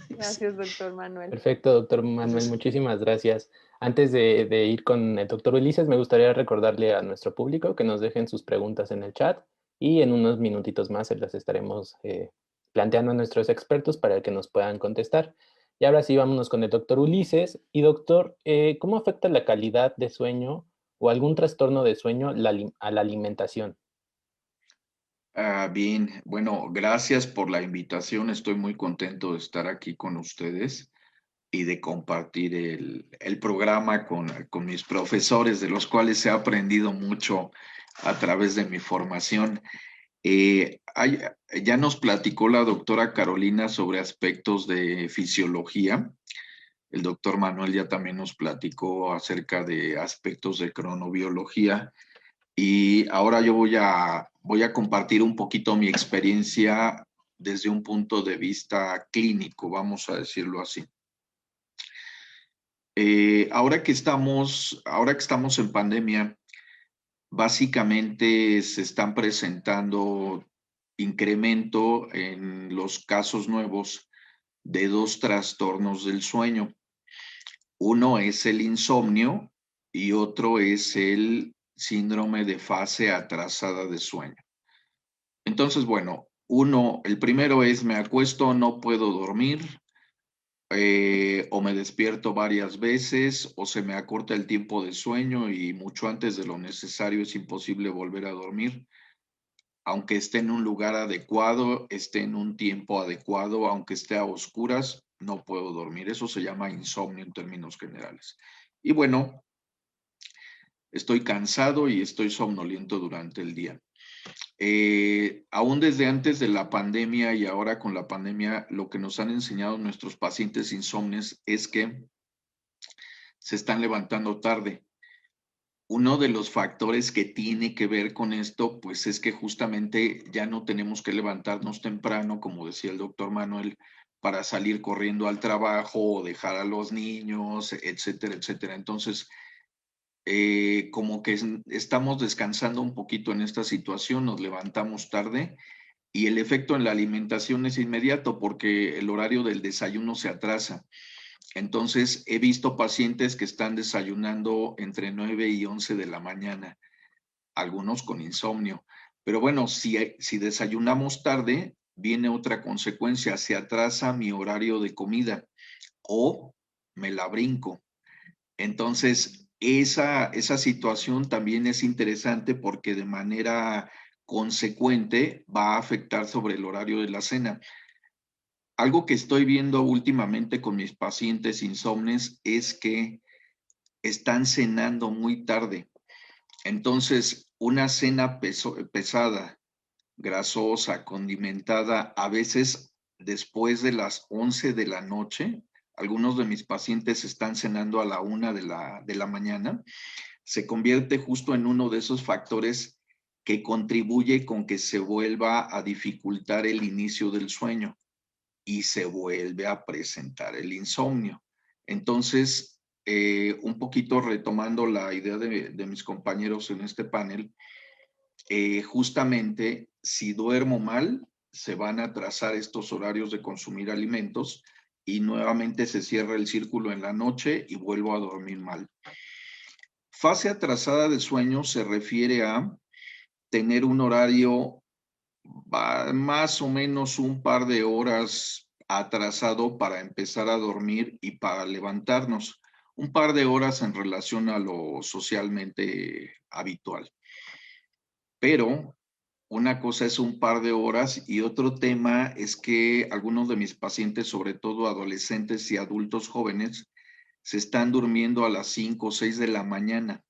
Gracias, doctor Manuel. Perfecto, doctor Manuel, muchísimas gracias. Antes de ir con el doctor Ulises, me gustaría recordarle a nuestro público que nos dejen sus preguntas en el chat y en unos minutitos más se las estaremos planteando a nuestros expertos para que nos puedan contestar. Y ahora sí, vámonos con el doctor Ulises. Y doctor, ¿cómo afecta la calidad de sueño o algún trastorno de sueño a la alimentación? Bien, bueno, gracias por la invitación. Estoy muy contento de estar aquí con ustedes y de compartir el programa con mis profesores, de los cuales he aprendido mucho a través de mi formación. Ya nos platicó la doctora Carolina sobre aspectos de fisiología. El doctor Manuel ya también nos platicó acerca de aspectos de cronobiología. Y ahora yo voy a compartir un poquito mi experiencia desde un punto de vista clínico, vamos a decirlo así. Ahora que estamos en pandemia, básicamente se están presentando incremento en los casos nuevos de 2 trastornos del sueño. Uno es el insomnio y otro es el síndrome de fase atrasada de sueño. Entonces, bueno, el primero es me acuesto, no puedo dormir, o me despierto varias veces, o se me acorta el tiempo de sueño y mucho antes de lo necesario es imposible volver a dormir. Aunque esté en un lugar adecuado, esté en un tiempo adecuado, aunque esté a oscuras, no puedo dormir. Eso se llama insomnio en términos generales. Y bueno, estoy cansado y estoy somnoliento durante el día. Aún desde antes de la pandemia y ahora con la pandemia, lo que nos han enseñado nuestros pacientes insomnes es que se están levantando tarde. Uno de los factores que tiene que ver con esto, pues es que justamente ya no tenemos que levantarnos temprano, como decía el doctor Manuel, para salir corriendo al trabajo o dejar a los niños, etcétera, etcétera. Entonces, como que estamos descansando un poquito en esta situación, nos levantamos tarde y el efecto en la alimentación es inmediato porque el horario del desayuno se atrasa. Entonces, he visto pacientes que están desayunando entre 9 y 11 de la mañana, algunos con insomnio. Pero bueno, si desayunamos tarde, viene otra consecuencia, se atrasa mi horario de comida o me la brinco. Entonces, esa situación también es interesante porque de manera consecuente va a afectar sobre el horario de la cena. Algo que estoy viendo últimamente con mis pacientes insomnes es que están cenando muy tarde. Entonces, una cena pesada, grasosa, condimentada, a veces después de las 11 de la noche, algunos de mis pacientes están cenando a la 1 de la mañana, se convierte justo en uno de esos factores que contribuye con que se vuelva a dificultar el inicio del sueño y se vuelve a presentar el insomnio. Entonces, un poquito retomando la idea de mis compañeros en este panel, justamente si duermo mal, se van a atrasar estos horarios de consumir alimentos y nuevamente se cierra el círculo en la noche y vuelvo a dormir mal. Fase atrasada de sueño se refiere a tener un horario más o menos un par de horas atrasado para empezar a dormir y para levantarnos. Un par de horas en relación a lo socialmente habitual. Pero una cosa es un par de horas y otro tema es que algunos de mis pacientes, sobre todo adolescentes y adultos jóvenes, se están durmiendo a las 5 o 6 de la mañana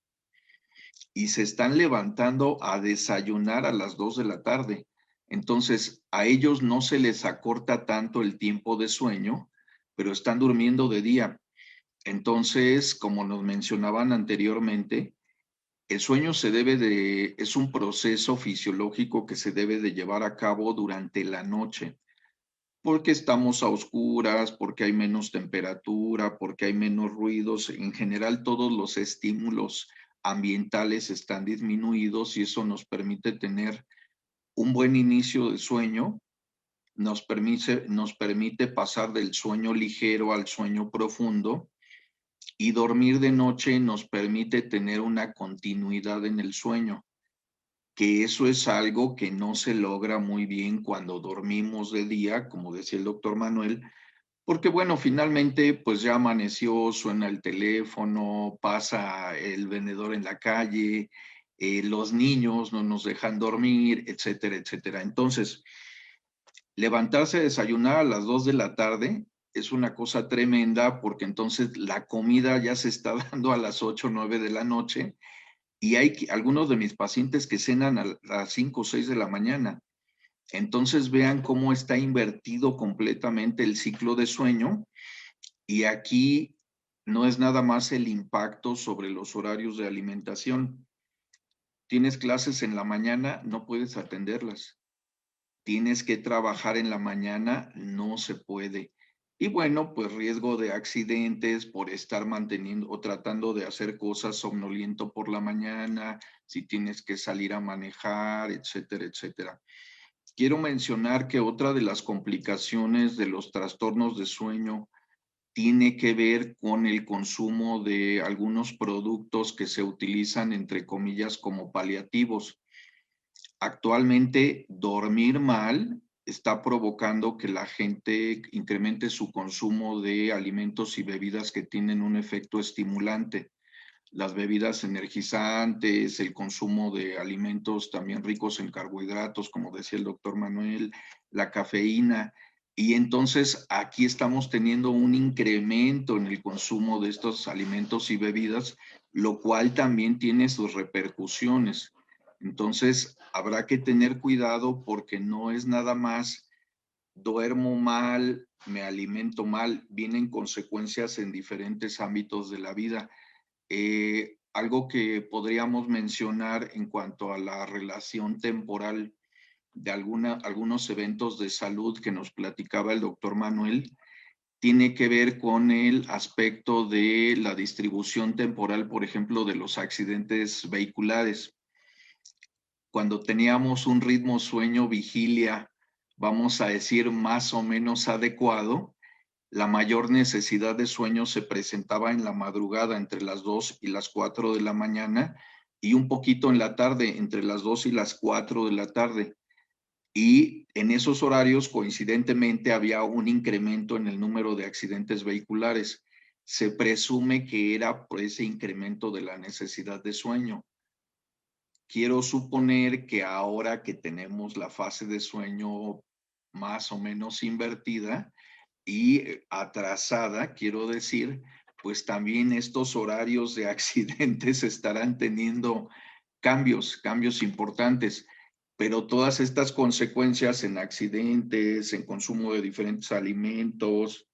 y se están levantando a desayunar a las 2 de la tarde. Entonces, a ellos no se les acorta tanto el tiempo de sueño, pero están durmiendo de día. Entonces, como nos mencionaban anteriormente, el sueño es un proceso fisiológico que se debe de llevar a cabo durante la noche, porque estamos a oscuras, porque hay menos temperatura, porque hay menos ruidos. En general, todos los estímulos ambientales están disminuidos y eso nos permite tener un buen inicio de sueño, nos permite pasar del sueño ligero al sueño profundo y dormir de noche nos permite tener una continuidad en el sueño, que eso es algo que no se logra muy bien cuando dormimos de día, como decía el doctor Manuel, porque bueno, finalmente pues ya amaneció, suena el teléfono, pasa el vendedor en la calle, los niños no nos dejan dormir, etcétera, etcétera. Entonces, levantarse a desayunar a las 2 de la tarde es una cosa tremenda porque entonces la comida ya se está dando a las 8 o 9 de la noche y hay algunos de mis pacientes que cenan a las 5 o 6 de la mañana. Entonces vean cómo está invertido completamente el ciclo de sueño y aquí no es nada más el impacto sobre los horarios de alimentación. Tienes clases en la mañana, no puedes atenderlas. Tienes que trabajar en la mañana, no se puede. Y bueno, pues riesgo de accidentes por estar manteniendo o tratando de hacer cosas somnoliento por la mañana, si tienes que salir a manejar, etcétera, etcétera. Quiero mencionar que otra de las complicaciones de los trastornos de sueño tiene que ver con el consumo de algunos productos que se utilizan, entre comillas, como paliativos. Actualmente, dormir mal está provocando que la gente incremente su consumo de alimentos y bebidas que tienen un efecto estimulante. Las bebidas energizantes, el consumo de alimentos también ricos en carbohidratos, como decía el doctor Manuel, la cafeína. Y entonces aquí estamos teniendo un incremento en el consumo de estos alimentos y bebidas, lo cual también tiene sus repercusiones. Entonces habrá que tener cuidado porque no es nada más duermo mal, me alimento mal, vienen consecuencias en diferentes ámbitos de la vida. Algo que podríamos mencionar en cuanto a la relación temporal de algunos eventos de salud que nos platicaba el doctor Manuel, tiene que ver con el aspecto de la distribución temporal, por ejemplo, de los accidentes vehiculares. Cuando teníamos un ritmo sueño-vigilia, vamos a decir, más o menos adecuado, la mayor necesidad de sueño se presentaba en la madrugada, entre las 2 y las 4 de la mañana, y un poquito en la tarde, entre las 2 y las 4 de la tarde. Y en esos horarios, coincidentemente, había un incremento en el número de accidentes vehiculares. Se presume que era por ese incremento de la necesidad de sueño. Quiero suponer que ahora que tenemos la fase de sueño más o menos invertida, y atrasada, quiero decir, pues también estos horarios de accidentes estarán teniendo cambios importantes, pero todas estas consecuencias en accidentes, en consumo de diferentes alimentos,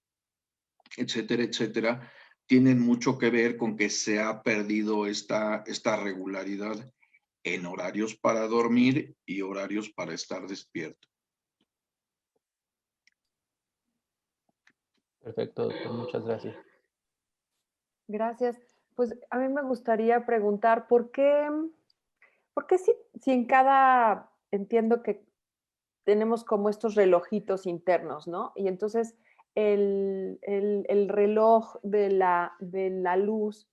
etcétera, etcétera, tienen mucho que ver con que se ha perdido esta regularidad en horarios para dormir y horarios para estar despierto. Perfecto, doctor, muchas gracias. Gracias. Pues a mí me gustaría preguntar, por qué si en cada, entiendo que tenemos como estos relojitos internos, ¿no? Y entonces el reloj de la luz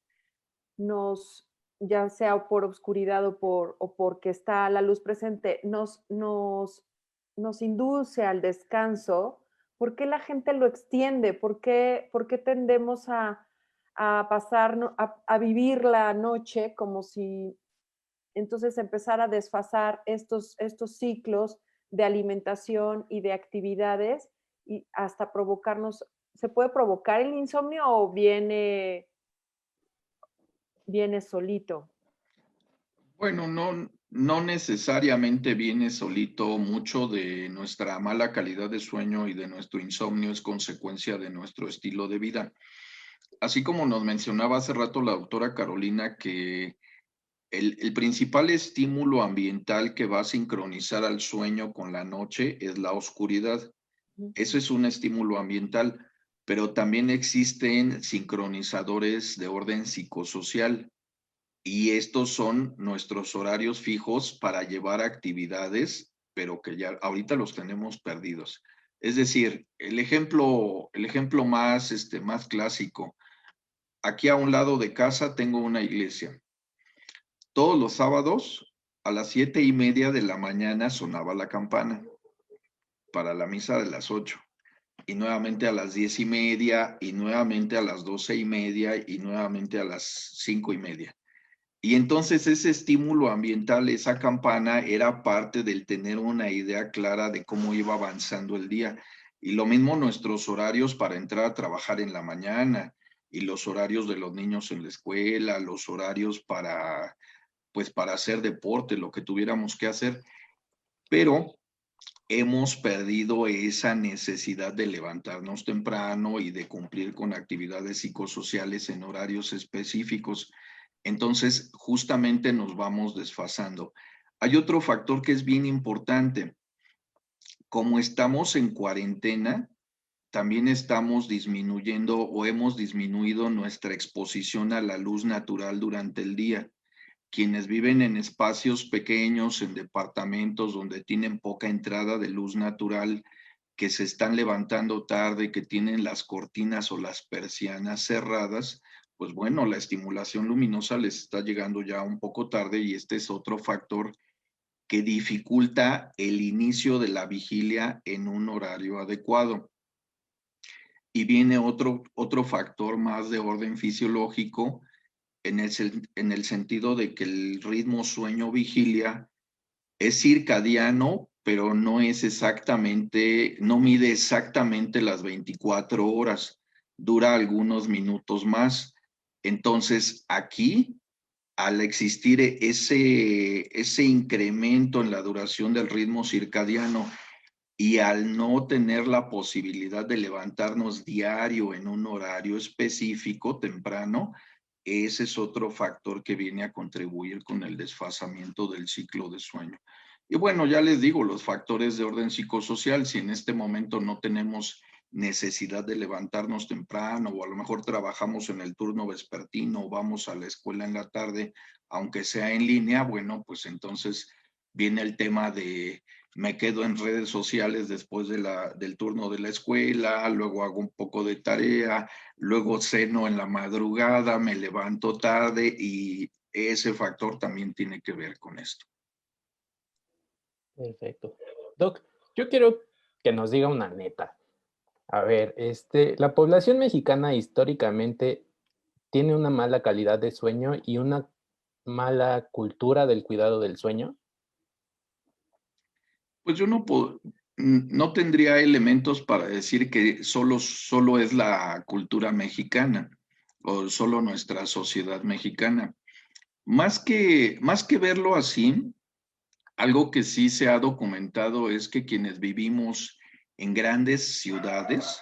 nos, ya sea por oscuridad o porque está la luz presente, nos induce al descanso. ¿Por qué la gente lo extiende? ¿Por qué tendemos a pasar, a vivir la noche como si entonces empezar a desfasar estos ciclos de alimentación y de actividades y hasta provocarnos? ¿Se puede provocar el insomnio o viene solito? Bueno, no necesariamente viene solito. Mucho de nuestra mala calidad de sueño y de nuestro insomnio es consecuencia de nuestro estilo de vida. Así como nos mencionaba hace rato la doctora Carolina, que el principal estímulo ambiental que va a sincronizar al sueño con la noche es la oscuridad. Eso es un estímulo ambiental, pero también existen sincronizadores de orden psicosocial. Y estos son nuestros horarios fijos para llevar actividades, pero que ya ahorita los tenemos perdidos. Es decir, el ejemplo más, más clásico. Aquí a un lado de casa tengo una iglesia. Todos los sábados a las 7:30 de la mañana sonaba la campana para la misa de las 8. Y nuevamente a las 10:30, y nuevamente a las 12:30, y nuevamente a las 5:30. Y entonces ese estímulo ambiental, esa campana, era parte del tener una idea clara de cómo iba avanzando el día. Y lo mismo nuestros horarios para entrar a trabajar en la mañana, y los horarios de los niños en la escuela, los horarios para hacer deporte, lo que tuviéramos que hacer. Pero hemos perdido esa necesidad de levantarnos temprano y de cumplir con actividades psicosociales en horarios específicos. Entonces, justamente nos vamos desfasando. Hay otro factor que es bien importante. Como estamos en cuarentena, también estamos disminuyendo o hemos disminuido nuestra exposición a la luz natural durante el día. Quienes viven en espacios pequeños, en departamentos donde tienen poca entrada de luz natural, que se están levantando tarde, que tienen las cortinas o las persianas cerradas, pues bueno, la estimulación luminosa les está llegando ya un poco tarde y este es otro factor que dificulta el inicio de la vigilia en un horario adecuado. Y viene otro factor más de orden fisiológico en el sentido de que el ritmo sueño-vigilia es circadiano, pero no es exactamente, no mide exactamente las 24 horas, dura algunos minutos más. Entonces, aquí, al existir ese incremento en la duración del ritmo circadiano y al no tener la posibilidad de levantarnos diario en un horario específico, temprano, ese es otro factor que viene a contribuir con el desfasamiento del ciclo de sueño. Y bueno, ya les digo, los factores de orden psicosocial, si en este momento no tenemos necesidad de levantarnos temprano o a lo mejor trabajamos en el turno vespertino o vamos a la escuela en la tarde, aunque sea en línea, bueno, pues entonces viene el tema de me quedo en redes sociales después del turno de la escuela, luego hago un poco de tarea, luego ceno en la madrugada, me levanto tarde y ese factor también tiene que ver con esto. Perfecto. Doc, yo quiero que nos diga una neta. A ver, la población mexicana históricamente tiene una mala calidad de sueño y una mala cultura del cuidado del sueño. Pues yo no tendría elementos para decir que solo es la cultura mexicana o solo nuestra sociedad mexicana. Más que verlo así, algo que sí se ha documentado es que quienes vivimos en grandes ciudades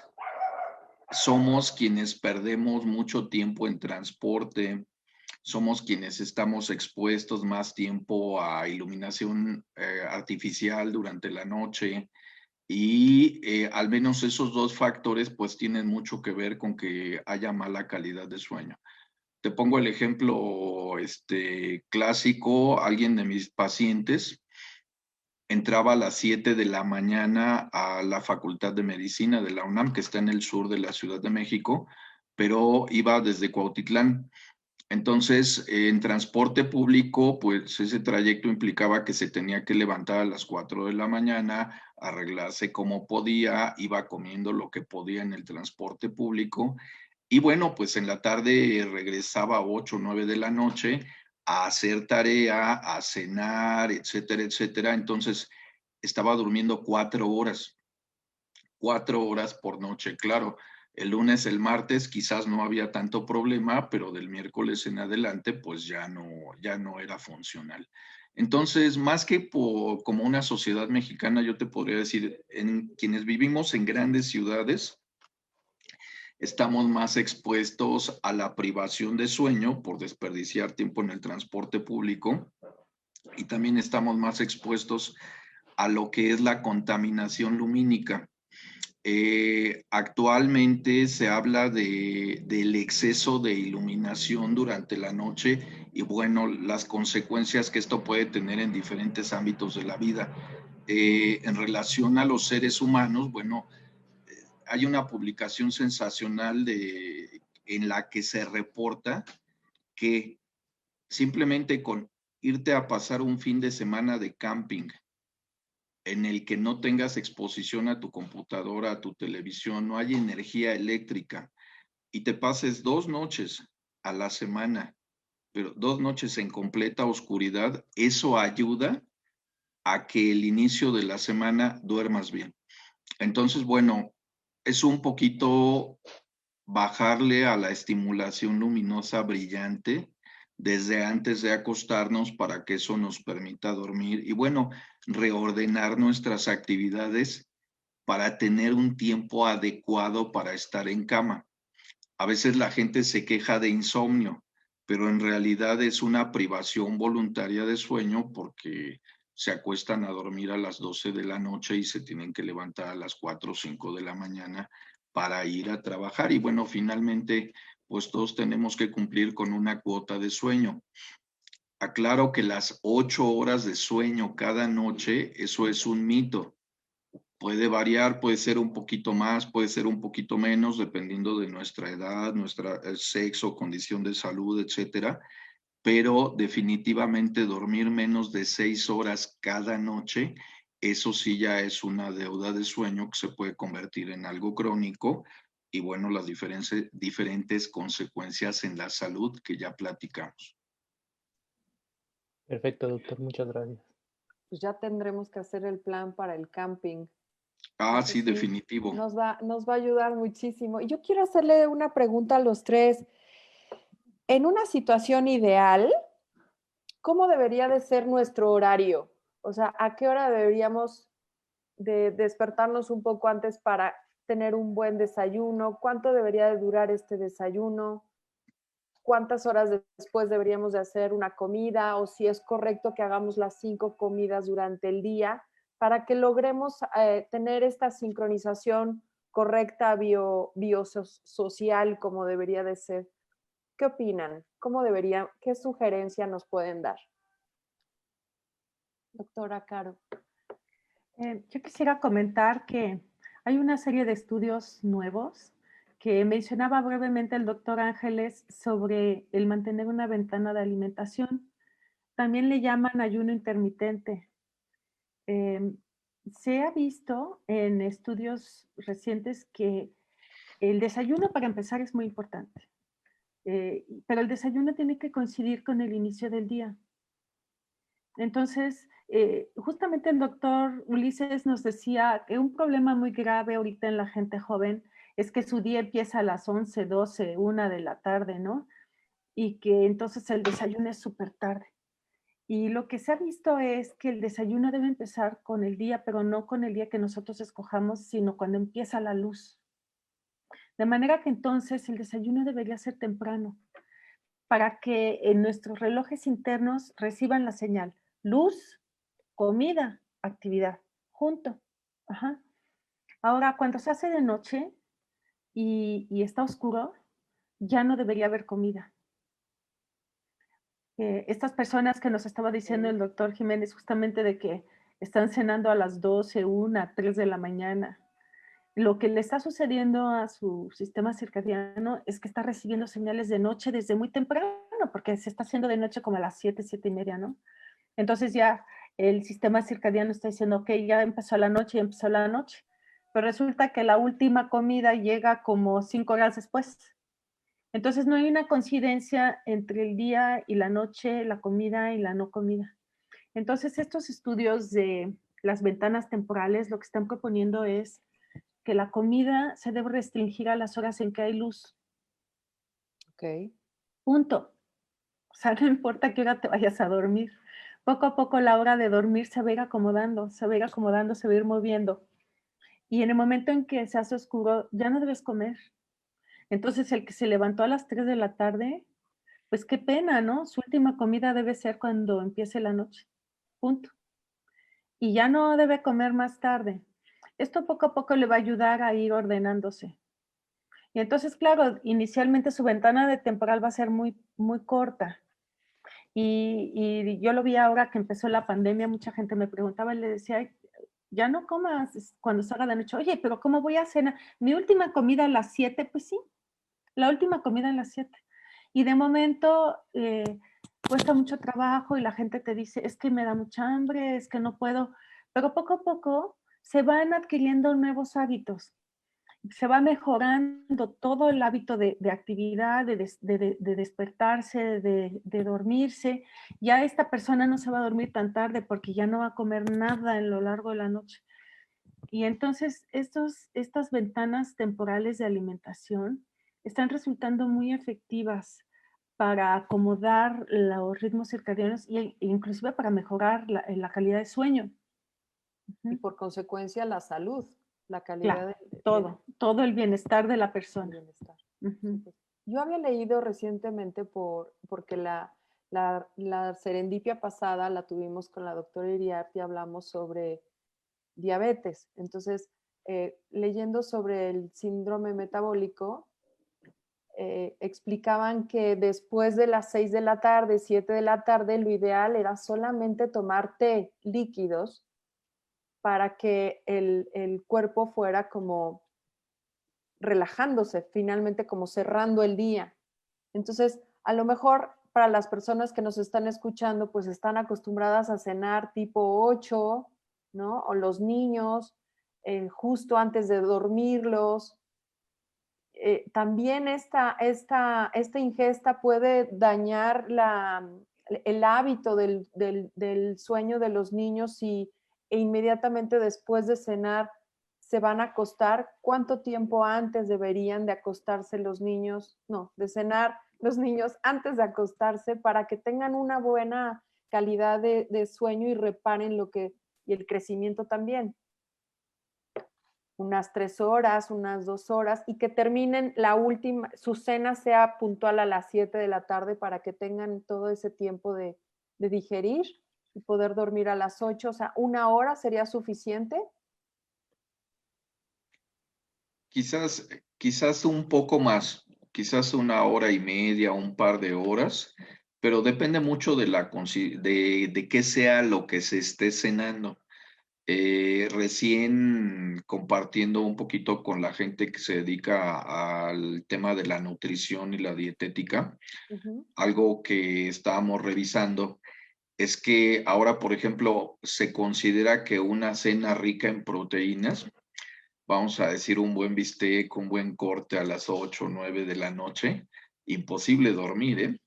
somos quienes perdemos mucho tiempo en transporte, somos quienes estamos expuestos más tiempo a iluminación artificial durante la noche y al menos esos dos factores pues tienen mucho que ver con que haya mala calidad de sueño. Te pongo el ejemplo clásico, alguien de mis pacientes entraba a las 7 de la mañana a la Facultad de Medicina de la UNAM, que está en el sur de la Ciudad de México, pero iba desde Cuautitlán. Entonces, en transporte público, pues ese trayecto implicaba que se tenía que levantar a las 4 de la mañana, arreglarse como podía, iba comiendo lo que podía en el transporte público y bueno, pues en la tarde regresaba a 8 o 9 de la noche a hacer tarea, a cenar, etcétera, etcétera. Entonces, estaba durmiendo 4 horas por noche, claro. El lunes, el martes quizás no había tanto problema, pero del miércoles en adelante pues ya no era funcional. Entonces, más que como una sociedad mexicana, yo te podría decir, en quienes vivimos en grandes ciudades, estamos más expuestos a la privación de sueño por desperdiciar tiempo en el transporte público y también estamos más expuestos a lo que es la contaminación lumínica. Actualmente se habla del exceso de iluminación durante la noche y bueno, las consecuencias que esto puede tener en diferentes ámbitos de la vida. En relación a los seres humanos, bueno, hay una publicación sensacional en la que se reporta que simplemente con irte a pasar un fin de semana de camping en el que no tengas exposición a tu computadora, a tu televisión, no hay energía eléctrica y te pases 2 noches a la semana, pero 2 noches en completa oscuridad, eso ayuda a que el inicio de la semana duermas bien. Entonces, bueno, es un poquito bajarle a la estimulación luminosa brillante desde antes de acostarnos para que eso nos permita dormir y bueno, reordenar nuestras actividades para tener un tiempo adecuado para estar en cama. A veces la gente se queja de insomnio, pero en realidad es una privación voluntaria de sueño porque se acuestan a dormir a las 12 de la noche y se tienen que levantar a las 4 o 5 de la mañana para ir a trabajar. Y bueno, finalmente, pues todos tenemos que cumplir con una cuota de sueño. Aclaro que las 8 horas de sueño cada noche, eso es un mito. Puede variar, puede ser un poquito más, puede ser un poquito menos, dependiendo de nuestra edad, nuestro sexo, condición de salud, etcétera. Pero definitivamente dormir menos de 6 horas cada noche, eso sí ya es una deuda de sueño que se puede convertir en algo crónico y bueno, las diferentes consecuencias en la salud que ya platicamos. Perfecto, doctor, muchas gracias. Pues ya tendremos que hacer el plan para el camping. Ah, Eso sí, sí, definitivo. nos va a ayudar muchísimo. Y yo quiero hacerle una pregunta a los tres. En una situación ideal, ¿cómo debería de ser nuestro horario? O sea, ¿a qué hora deberíamos de despertarnos un poco antes para tener un buen desayuno? ¿Cuánto debería de durar este desayuno? ¿Cuántas horas después deberíamos de hacer una comida? O si es correcto que hagamos las 5 comidas durante el día para que logremos tener esta sincronización correcta biosocial como debería de ser. ¿Qué opinan? ¿Cómo debería, qué sugerencia nos pueden dar? Doctora Caro. Yo quisiera comentar que hay una serie de estudios nuevos que mencionaba brevemente el doctor Ángeles sobre el mantener una ventana de alimentación. También le llaman ayuno intermitente. Se ha visto en estudios recientes que el desayuno, para empezar, es muy importante, pero el desayuno tiene que coincidir con el inicio del día. Entonces, justamente el doctor Ulises nos decía que un problema muy grave ahorita en la gente joven es que su día empieza a las 11, 12, 1 de la tarde, ¿no? Y que entonces el desayuno es súper tarde. Y lo que se ha visto es que el desayuno debe empezar con el día, pero no con el día que nosotros escojamos, sino cuando empieza la luz. De manera que entonces el desayuno debería ser temprano, para que en nuestros relojes internos reciban la señal luz, comida, actividad, junto. Ajá. Ahora, cuando se hace de noche y está oscuro, ya no debería haber comida. Estas personas que nos estaba diciendo el doctor Jiménez justamente de que están cenando a las 12, 1, 3 de la mañana. Lo que le está sucediendo a su sistema circadiano es que está recibiendo señales de noche desde muy temprano, porque se está haciendo de noche como a las 7, 7 y media, ¿no? Entonces ya el sistema circadiano está diciendo, ok, ya empezó la noche, ya empezó la noche. Pero resulta que la última comida llega como 5 horas después. Entonces no hay una coincidencia entre el día y la noche, la comida y la no comida. Entonces estos estudios de las ventanas temporales lo que están proponiendo es que la comida se debe restringir a las horas en que hay luz. Ok. Punto. O sea, no importa qué hora te vayas a dormir. Poco a poco la hora de dormir se va a ir acomodando, se va a ir acomodando, se va a ir moviendo. Y en el momento en que se hace oscuro, ya no debes comer. Entonces, el que se levantó a las 3 de la tarde, pues qué pena, ¿no? Su última comida debe ser cuando empiece la noche. Punto. Y ya no debe comer más tarde. Esto poco a poco le va a ayudar a ir ordenándose. Y entonces, claro, inicialmente su ventana de temporal va a ser muy, muy corta. Y yo lo vi ahora que empezó la pandemia, mucha gente me preguntaba y le decía, "Ay, ya no comas cuando salga de noche. Oye, pero ¿cómo voy a cenar? Mi última comida a las 7, pues sí, la última comida a las 7. Y de momento cuesta mucho trabajo y la gente te dice, es que me da mucha hambre, es que no puedo. Pero poco a poco se van adquiriendo nuevos hábitos. Se va mejorando todo el hábito de actividad, de despertarse, de dormirse. Ya esta persona no se va a dormir tan tarde porque ya no va a comer nada en lo largo de la noche. Y entonces estas ventanas temporales de alimentación están resultando muy efectivas para acomodar los ritmos circadianos e inclusive para mejorar la calidad de sueño. Y por consecuencia la salud, la Claro, calidad todo el bienestar de la del persona. bienestar. Ujú. Yo había leído recientemente porque la serendipia pasada la tuvimos con la doctora Iriarte y hablamos sobre diabetes. Entonces, leyendo sobre el síndrome metabólico, explicaban que después de las 6 de la tarde, 7 de la tarde, lo ideal era solamente tomar té líquidos para que el cuerpo fuera como relajándose, finalmente como cerrando el día. Entonces, a lo mejor para las personas que nos están escuchando, pues están acostumbradas a cenar tipo 8, ¿no? O los niños, justo antes de dormirlos. También esta ingesta puede dañar el hábito del sueño de los niños e inmediatamente después de cenar se van a acostar. ¿Cuánto tiempo antes deberían de acostarse los niños? No, de cenar los niños antes de acostarse para que tengan una buena calidad de sueño y reparen y el crecimiento también. Unas 3 horas, unas 2 horas, y que terminen su cena sea puntual a las 7 de la tarde para que tengan todo ese tiempo de digerir y poder dormir a las 8. O sea, 1 hora sería suficiente. Quizás un poco más, quizás 1 hora y media, un par de horas, pero depende mucho de qué sea lo que se esté cenando. Recién compartiendo un poquito con la gente que se dedica al tema de la nutrición y la dietética, Uh-huh. algo que estábamos revisando es que ahora, por ejemplo, se considera que una cena rica en proteínas, vamos a decir un buen bistec, un buen corte a las 8 o 9 de la noche, imposible dormir, ¿eh?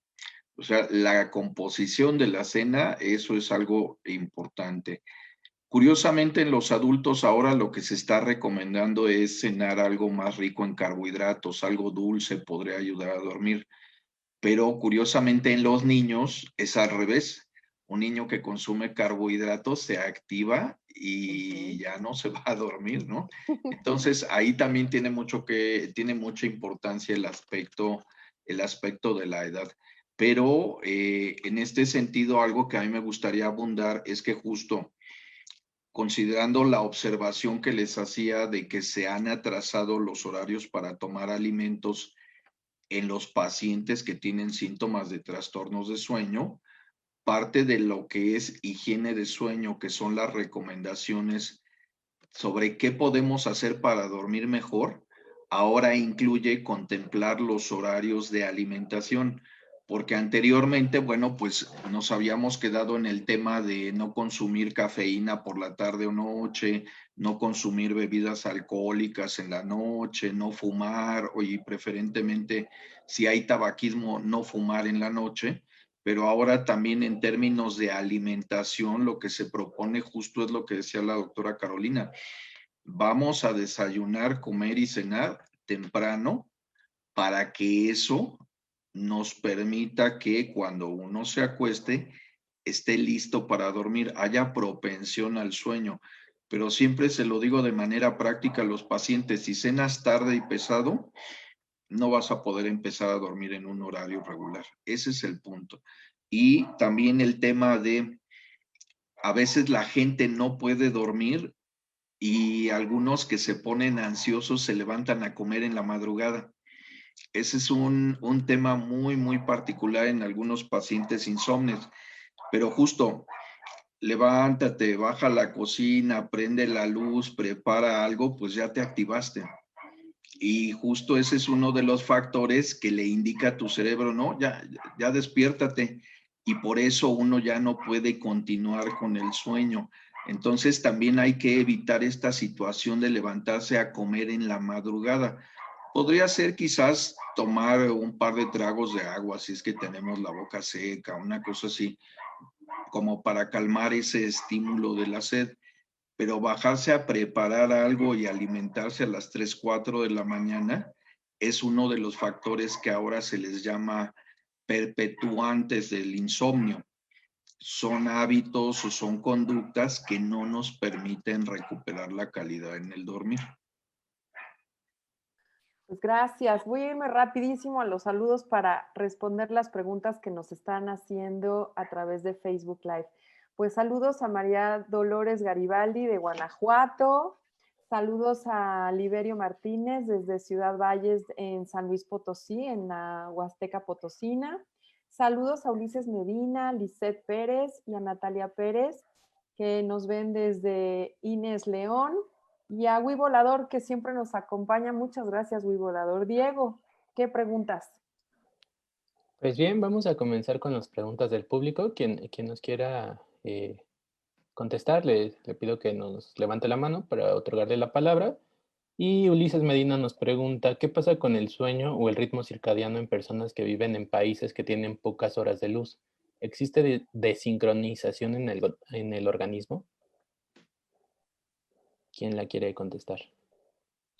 O sea, la composición de la cena, eso es algo importante. Curiosamente, en los adultos ahora lo que se está recomendando es cenar algo más rico en carbohidratos, algo dulce podría ayudar a dormir, pero curiosamente en los niños es al revés. Un niño que consume carbohidratos se activa y ya no se va a dormir, ¿no? Entonces ahí también tiene mucha importancia el aspecto de la edad. Pero en este sentido, algo que a mí me gustaría abundar es que justo considerando la observación que les hacía de que se han atrasado los horarios para tomar alimentos en los pacientes que tienen síntomas de trastornos de sueño, parte de lo que es higiene de sueño, que son las recomendaciones sobre qué podemos hacer para dormir mejor, ahora incluye contemplar los horarios de alimentación, porque anteriormente, bueno, pues nos habíamos quedado en el tema de no consumir cafeína por la tarde o noche, no consumir bebidas alcohólicas en la noche, no fumar, y preferentemente, si hay tabaquismo, no fumar en la noche. Pero ahora también en términos de alimentación, lo que se propone justo es lo que decía la doctora Carolina. Vamos a desayunar, comer y cenar temprano para que eso nos permita que cuando uno se acueste esté listo para dormir, haya propensión al sueño. Pero siempre se lo digo de manera práctica a los pacientes, si cenas tarde y pesado, no vas a poder empezar a dormir en un horario regular. Ese es el punto. Y también el tema de, a veces la gente no puede dormir y algunos que se ponen ansiosos se levantan a comer en la madrugada. Ese es un tema muy, muy particular en algunos pacientes insomnes, pero justo levántate, baja a la cocina, prende la luz, prepara algo, pues ya te activaste. Y justo ese es uno de los factores que le indica a tu cerebro, no, ya despiértate. Y por eso uno ya no puede continuar con el sueño. Entonces también hay que evitar esta situación de levantarse a comer en la madrugada. Podría ser quizás tomar un par de tragos de agua si es que tenemos la boca seca, una cosa así, como para calmar ese estímulo de la sed, pero bajarse a preparar algo y alimentarse a las 3, 4 de la mañana es uno de los factores que ahora se les llama perpetuantes del insomnio. Son hábitos o son conductas que no nos permiten recuperar la calidad en el dormir. Pues gracias. Voy a irme rapidísimo a los saludos para responder las preguntas que nos están haciendo a través de Facebook Live. Pues saludos a María Dolores Garibaldi de Guanajuato. Saludos a Liberio Martínez desde Ciudad Valles en San Luis Potosí, en la Huasteca Potosina. Saludos a Ulises Medina, Lisette Pérez y a Natalia Pérez, que nos ven desde Inés León. Y a Wii Volador, que siempre nos acompaña. Muchas gracias, Wii Volador. Diego, ¿qué preguntas? Pues bien, vamos a comenzar con las preguntas del público. Quien nos quiera contestar, le pido que nos levante la mano para otorgarle la palabra. Y Ulises Medina nos pregunta, ¿qué pasa con el sueño o el ritmo circadiano en personas que viven en países que tienen pocas horas de luz? ¿Existe desincronización en el organismo? ¿Quién la quiere contestar?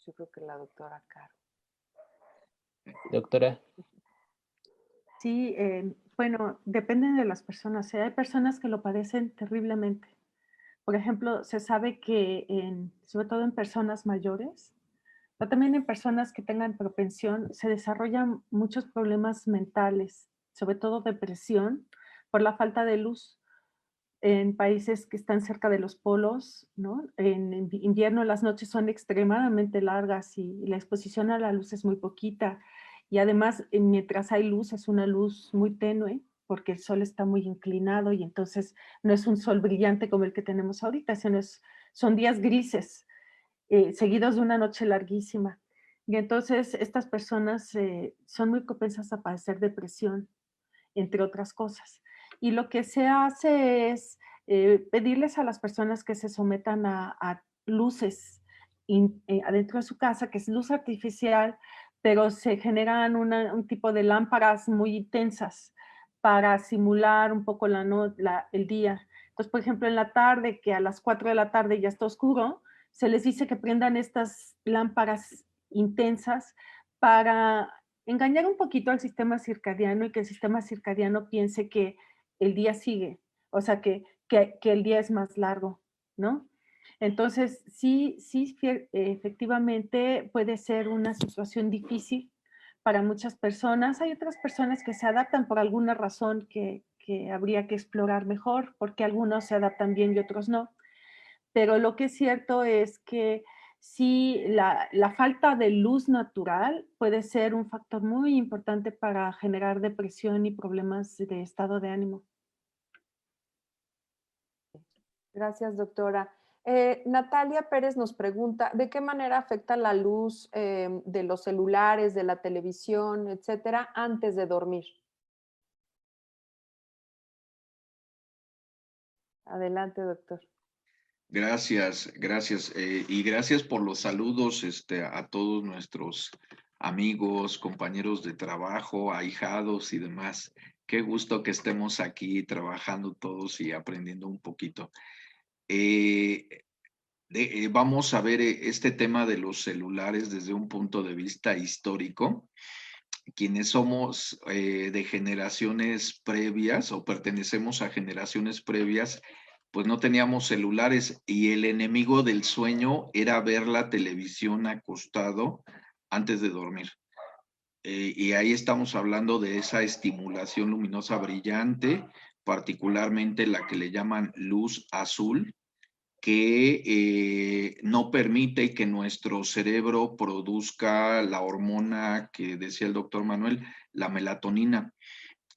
Yo creo que la doctora Caro. Doctora. Sí, bueno, dependen de las personas. Hay personas que lo padecen terriblemente. Por ejemplo, se sabe que sobre todo en personas mayores, pero también en personas que tengan propensión, se desarrollan muchos problemas mentales, sobre todo depresión, por la falta de luz. En países que están cerca de los polos, ¿no? En invierno las noches son extremadamente largas y la exposición a la luz es muy poquita. Y además, mientras hay luz, es una luz muy tenue, porque el sol está muy inclinado y entonces no es un sol brillante como el que tenemos ahorita, sino son días grises, seguidos de una noche larguísima. Y entonces estas personas son muy propensas a padecer depresión, entre otras cosas. Y lo que se hace es pedirles a las personas que se sometan a luces adentro de su casa, que es luz artificial, pero se generan un tipo de lámparas muy intensas para simular un poco el día. Entonces, por ejemplo, en la tarde, que a las 4 de la tarde ya está oscuro, se les dice que prendan estas lámparas intensas para engañar un poquito al sistema circadiano y que el sistema circadiano piense que el día sigue, o sea, que el día es más largo, ¿no? Entonces, sí, efectivamente puede ser una situación difícil para muchas personas. Hay otras personas que se adaptan por alguna razón que habría que explorar mejor, porque algunos se adaptan bien y otros no. Pero lo que es cierto es que sí, la falta de luz natural puede ser un factor muy importante para generar depresión y problemas de estado de ánimo. Gracias, doctora. Natalia Pérez nos pregunta, ¿de qué manera afecta la luz de los celulares, de la televisión, etcétera, antes de dormir? Adelante, doctor. Gracias, gracias. Y gracias por los saludos a todos nuestros amigos, compañeros de trabajo, ahijados y demás. Qué gusto que estemos aquí trabajando todos y aprendiendo un poquito. Vamos a ver este tema de los celulares desde un punto de vista histórico. Quienes somos de generaciones previas o pertenecemos a generaciones previas, pues no teníamos celulares y el enemigo del sueño era ver la televisión acostado antes de dormir. Y ahí estamos hablando de esa estimulación luminosa brillante, particularmente la que le llaman luz azul, que no permite que nuestro cerebro produzca la hormona que decía el doctor Manuel, la melatonina.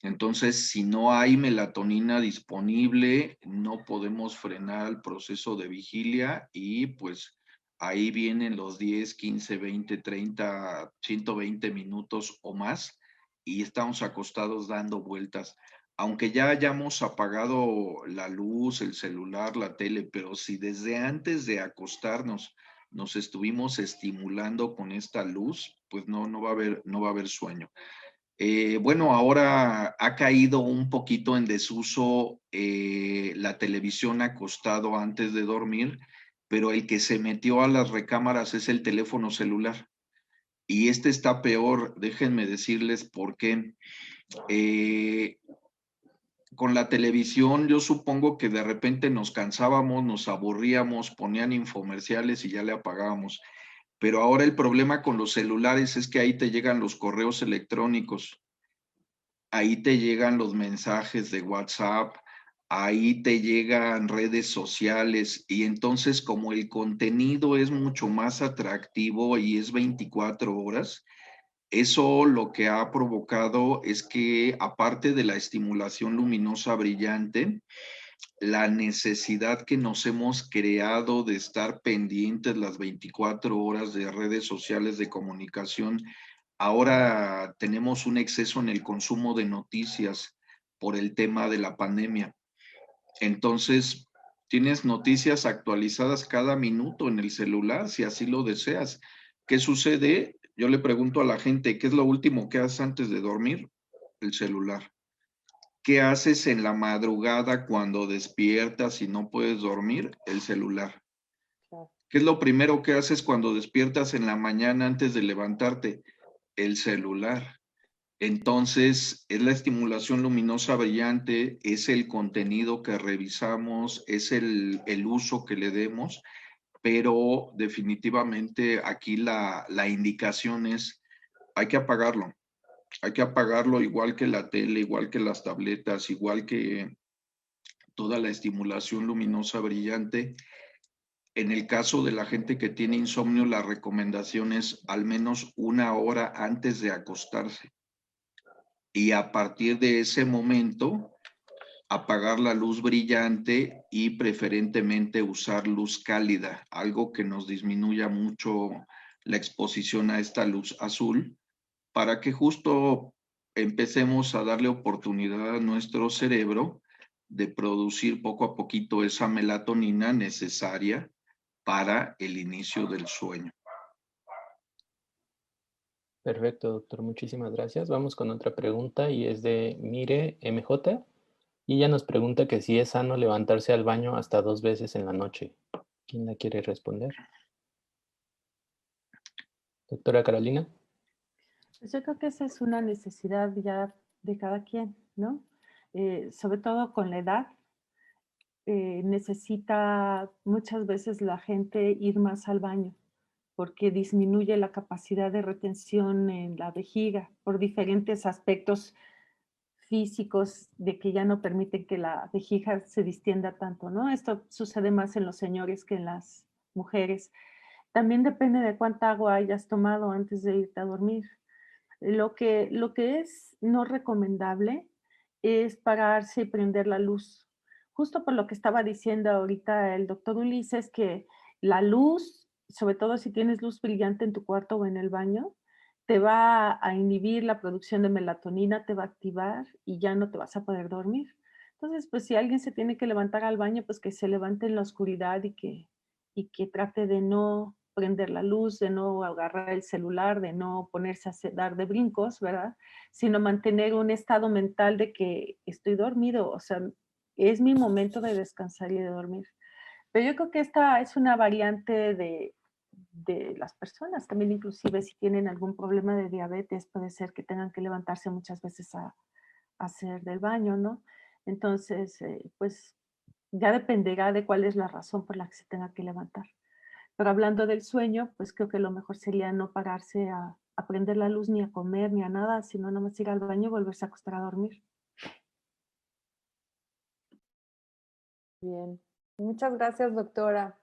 Entonces, si no hay melatonina disponible, no podemos frenar el proceso de vigilia y pues ahí vienen los 10, 15, 20, 30, 120 minutos o más y estamos acostados dando vueltas. Aunque ya hayamos apagado la luz, el celular, la tele, pero si desde antes de acostarnos nos estuvimos estimulando con esta luz, pues no va a haber sueño. Bueno, ahora ha caído un poquito en desuso la televisión acostado antes de dormir, pero el que se metió a las recámaras es el teléfono celular. Y este está peor, déjenme decirles por qué. Con la televisión yo supongo que de repente nos cansábamos, nos aburríamos, ponían infomerciales y ya le apagábamos. Pero ahora el problema con los celulares es que ahí te llegan los correos electrónicos, ahí te llegan los mensajes de WhatsApp, ahí te llegan redes sociales y entonces como el contenido es mucho más atractivo y es 24 horas, eso lo que ha provocado es que aparte de la estimulación luminosa brillante, la necesidad que nos hemos creado de estar pendientes las 24 horas de redes sociales de comunicación. Ahora tenemos un exceso en el consumo de noticias por el tema de la pandemia. Entonces, tienes noticias actualizadas cada minuto en el celular, si así lo deseas. ¿Qué sucede? Yo le pregunto a la gente, ¿qué es lo último que haces antes de dormir? El celular. ¿Qué haces en la madrugada cuando despiertas y no puedes dormir? El celular. ¿Qué es lo primero que haces cuando despiertas en la mañana antes de levantarte? El celular. Entonces, es la estimulación luminosa brillante, es el contenido que revisamos, es el uso que le demos, pero definitivamente aquí la indicación es, hay que apagarlo. Hay que apagarlo igual que la tele, igual que las tabletas, igual que toda la estimulación luminosa brillante. En el caso de la gente que tiene insomnio, la recomendación es al menos 1 hora antes de acostarse. Y a partir de ese momento, apagar la luz brillante y preferentemente usar luz cálida, algo que nos disminuya mucho la exposición a esta luz azul, para que justo empecemos a darle oportunidad a nuestro cerebro de producir poco a poquito esa melatonina necesaria para el inicio del sueño. Perfecto, doctor. Muchísimas gracias. Vamos con otra pregunta y es de Mire MJ. Y ella nos pregunta que si es sano levantarse al baño hasta 2 veces en la noche. ¿Quién la quiere responder? Doctora Carolina. Pues yo creo que esa es una necesidad ya de cada quien, ¿no? Sobre todo con la edad, necesita muchas veces la gente ir más al baño porque disminuye la capacidad de retención en la vejiga por diferentes aspectos físicos de que ya no permiten que la vejiga se distienda tanto, ¿no? Esto sucede más en los señores que en las mujeres. También depende de cuánta agua hayas tomado antes de irte a dormir. Lo que es no recomendable es pararse y prender la luz. Justo por lo que estaba diciendo ahorita el doctor Ulises, que la luz, sobre todo si tienes luz brillante en tu cuarto o en el baño, te va a inhibir la producción de melatonina, te va a activar y ya no te vas a poder dormir. Entonces, pues si alguien se tiene que levantar al baño, pues que se levante en la oscuridad y que trate de no prender la luz, de no agarrar el celular, de no ponerse a dar de brincos, ¿verdad? Sino mantener un estado mental de que estoy dormido, o sea, es mi momento de descansar y de dormir. Pero yo creo que esta es una variante de las personas, también inclusive si tienen algún problema de diabetes, puede ser que tengan que levantarse muchas veces a hacer del baño, ¿no? Entonces, pues ya dependerá de cuál es la razón por la que se tenga que levantar. Pero hablando del sueño, pues creo que lo mejor sería no pararse a prender la luz, ni a comer, ni a nada, sino nada más ir al baño y volverse a acostar a dormir. Bien. Muchas gracias, doctora.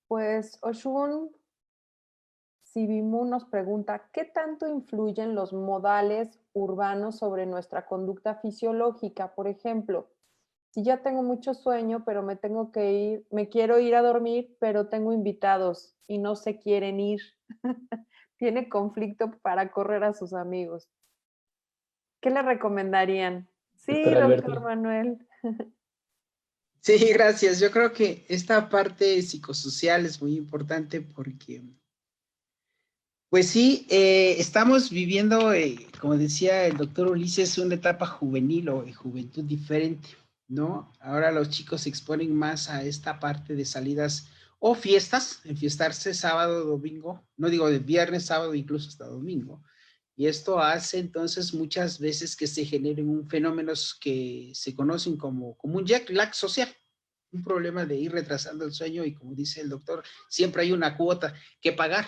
Pues Oshun Sibimu nos pregunta, ¿qué tanto influyen los modales urbanos sobre nuestra conducta fisiológica? Por ejemplo, si ya tengo mucho sueño, pero me tengo que ir, me quiero ir a dormir, pero tengo invitados y no se quieren ir. Tiene conflicto para correr a sus amigos. ¿Qué le recomendarían? Sí, Doctor Alberti. doctor Manuel. Sí, gracias. Yo creo que esta parte psicosocial es muy importante porque, pues sí, estamos viviendo, como decía el doctor Ulises, una etapa juvenil o de juventud diferente, ¿no? Ahora los chicos se exponen más a esta parte de salidas o fiestas, enfiestarse sábado, domingo, no digo de viernes, sábado, incluso hasta domingo. Y esto hace entonces muchas veces que se generen fenómenos que se conocen como un jet lag social, un problema de ir retrasando el sueño y como dice el doctor, siempre hay una cuota que pagar,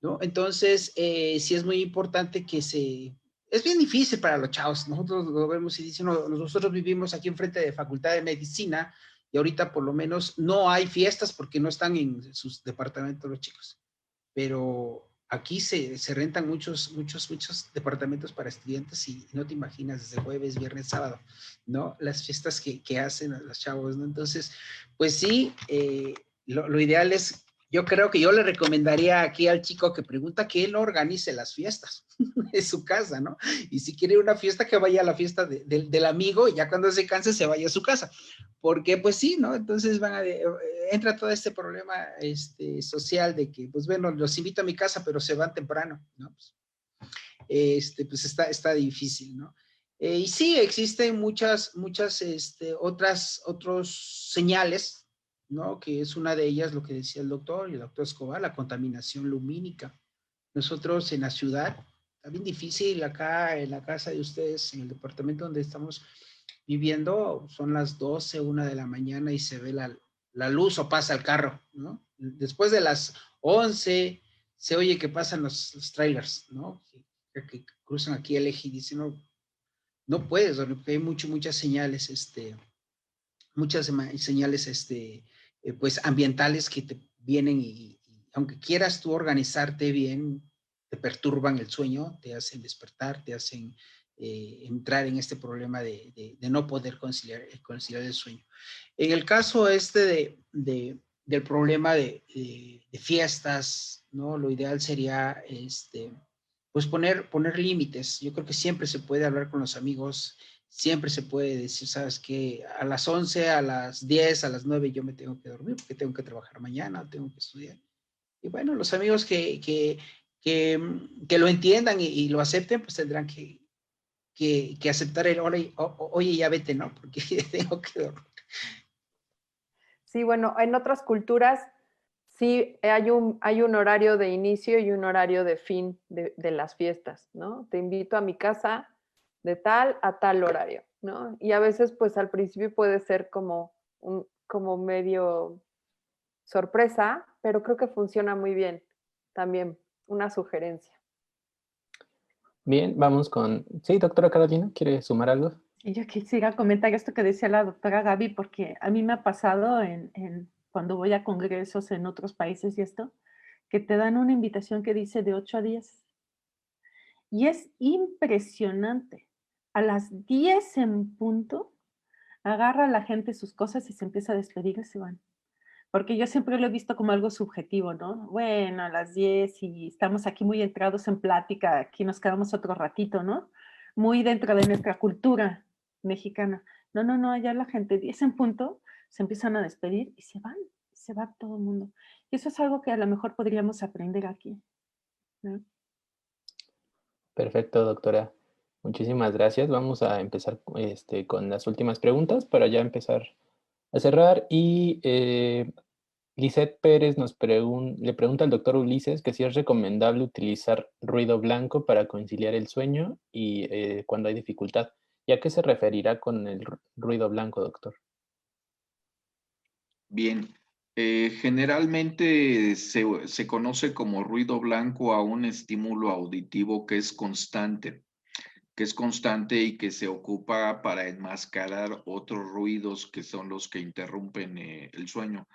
¿no? Entonces, sí es muy importante que es bien difícil para los chavos, nosotros lo vemos y dicen, no, nosotros vivimos aquí enfrente de Facultad de Medicina y ahorita por lo menos no hay fiestas porque no están en sus departamentos los chicos, pero aquí se rentan muchos departamentos para estudiantes y no te imaginas desde jueves, viernes, sábado, ¿no? Las fiestas que hacen a los chavos, ¿no? Entonces, pues sí, lo ideal es, yo creo que yo le recomendaría aquí al chico que pregunta que él organice las fiestas en su casa, ¿no? Y si quiere una fiesta, que vaya a la fiesta del amigo y ya cuando se canse se vaya a su casa. Porque pues sí, ¿no? Entonces entra todo este problema social de que, pues bueno, los invito a mi casa, pero se van temprano, ¿no? Pues está difícil, ¿no? Y sí, existen muchas otros señales, ¿no? Que es una de ellas lo que decía el doctor Escobar, la contaminación lumínica. Nosotros en la ciudad, está bien difícil acá en la casa de ustedes, en el departamento donde estamos viviendo, son las 12, 1 de la mañana y se ve la luz o pasa el carro, ¿no? Después de las 11 se oye que pasan los trailers, ¿no? Que cruzan aquí el eje y dicen, no, no puedes, porque hay muchas señales, muchas señales, pues ambientales que te vienen y aunque quieras tú organizarte bien, te perturban el sueño, te hacen despertar, te hacen entrar en este problema de no poder conciliar el sueño. En el caso del problema de fiestas, ¿no? Lo ideal sería, pues poner límites. Yo creo que siempre se puede hablar con los amigos, siempre se puede decir, ¿sabes qué? A las 11, a las 10, a las 9 yo me tengo que dormir porque tengo que trabajar mañana, tengo que estudiar. Y bueno, los amigos que lo entiendan y lo acepten, pues tendrán que aceptar el oye, ya vete, ¿no? Porque tengo que dormir. Sí, bueno, en otras culturas sí hay un horario de inicio y un horario de fin de las fiestas, ¿no? Te invito a mi casa de tal a tal horario, ¿no? Y a veces, pues al principio puede ser como medio sorpresa, pero creo que funciona muy bien también, una sugerencia. Bien, vamos con... Sí, doctora Carolina, ¿quiere sumar algo? Y yo quisiera comentar esto que decía la doctora Gaby, porque a mí me ha pasado cuando voy a congresos en otros países y esto, que te dan una invitación que dice de 8 a 10. Y es impresionante. A las 10 en punto, agarra la gente sus cosas y se empieza a despedir y se van. Porque yo siempre lo he visto como algo subjetivo, ¿no? Bueno, a las 10 y estamos aquí muy entrados en plática, aquí nos quedamos otro ratito, ¿no? Muy dentro de nuestra cultura mexicana. No, no, no, allá la gente 10 en punto se empiezan a despedir y se va todo el mundo. Y eso es algo que a lo mejor podríamos aprender aquí, ¿no? Perfecto, doctora. Muchísimas gracias. Vamos a empezar con las últimas preguntas para ya empezar a cerrar. Y Lisette Pérez le pregunta al doctor Ulises que si es recomendable utilizar ruido blanco para conciliar el sueño y cuando hay dificultad. ¿Y a qué se referirá con el ruido blanco, doctor? Bien, generalmente se conoce como ruido blanco a un estímulo auditivo que es constante y que se ocupa para enmascarar otros ruidos que son los que interrumpen el sueño.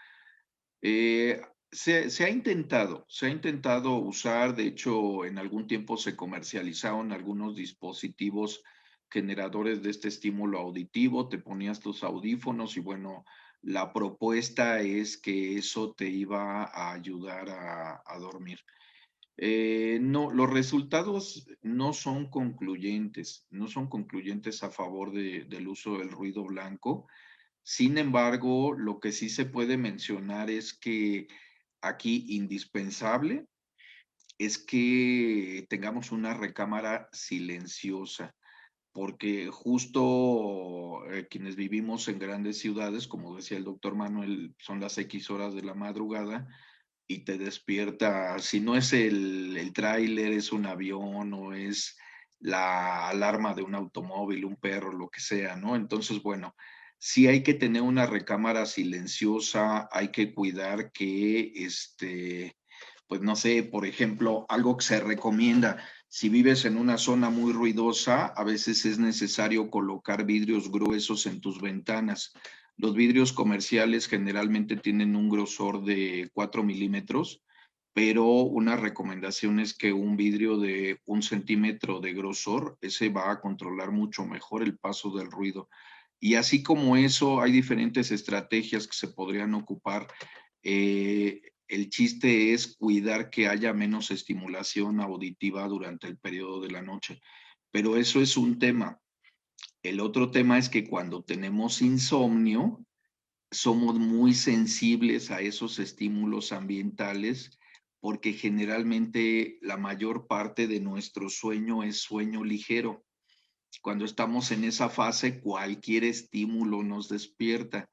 Se ha intentado usar, de hecho, en algún tiempo se comercializaron algunos dispositivos generadores de este estímulo auditivo, te ponías tus audífonos y bueno, la propuesta es que eso te iba a ayudar a dormir. No, los resultados no son concluyentes, no son concluyentes a favor del uso del ruido blanco. Sin embargo, lo que sí se puede mencionar es que aquí indispensable es que tengamos una recámara silenciosa. porque justo quienes vivimos en grandes ciudades, como decía el doctor Manuel, son las X horas de la madrugada y te despierta, si no es el tráiler, es un avión o es la alarma de un automóvil, un perro, lo que sea, ¿no? Entonces, bueno, sí hay que tener una recámara silenciosa, hay que cuidar que, pues no sé, por ejemplo, algo que se recomienda, si vives en una zona muy ruidosa, a veces es necesario colocar vidrios gruesos en tus ventanas. Los vidrios comerciales generalmente tienen un grosor de 4 milímetros, pero una recomendación es que un vidrio de 1 centímetro de grosor, ese va a controlar mucho mejor el paso del ruido. Y así como eso, hay diferentes estrategias que se podrían ocupar. El chiste es cuidar que haya menos estimulación auditiva durante el periodo de la noche. Pero eso es un tema. El otro tema es que cuando tenemos insomnio, somos muy sensibles a esos estímulos ambientales porque generalmente la mayor parte de nuestro sueño es sueño ligero. Cuando estamos en esa fase, cualquier estímulo nos despierta.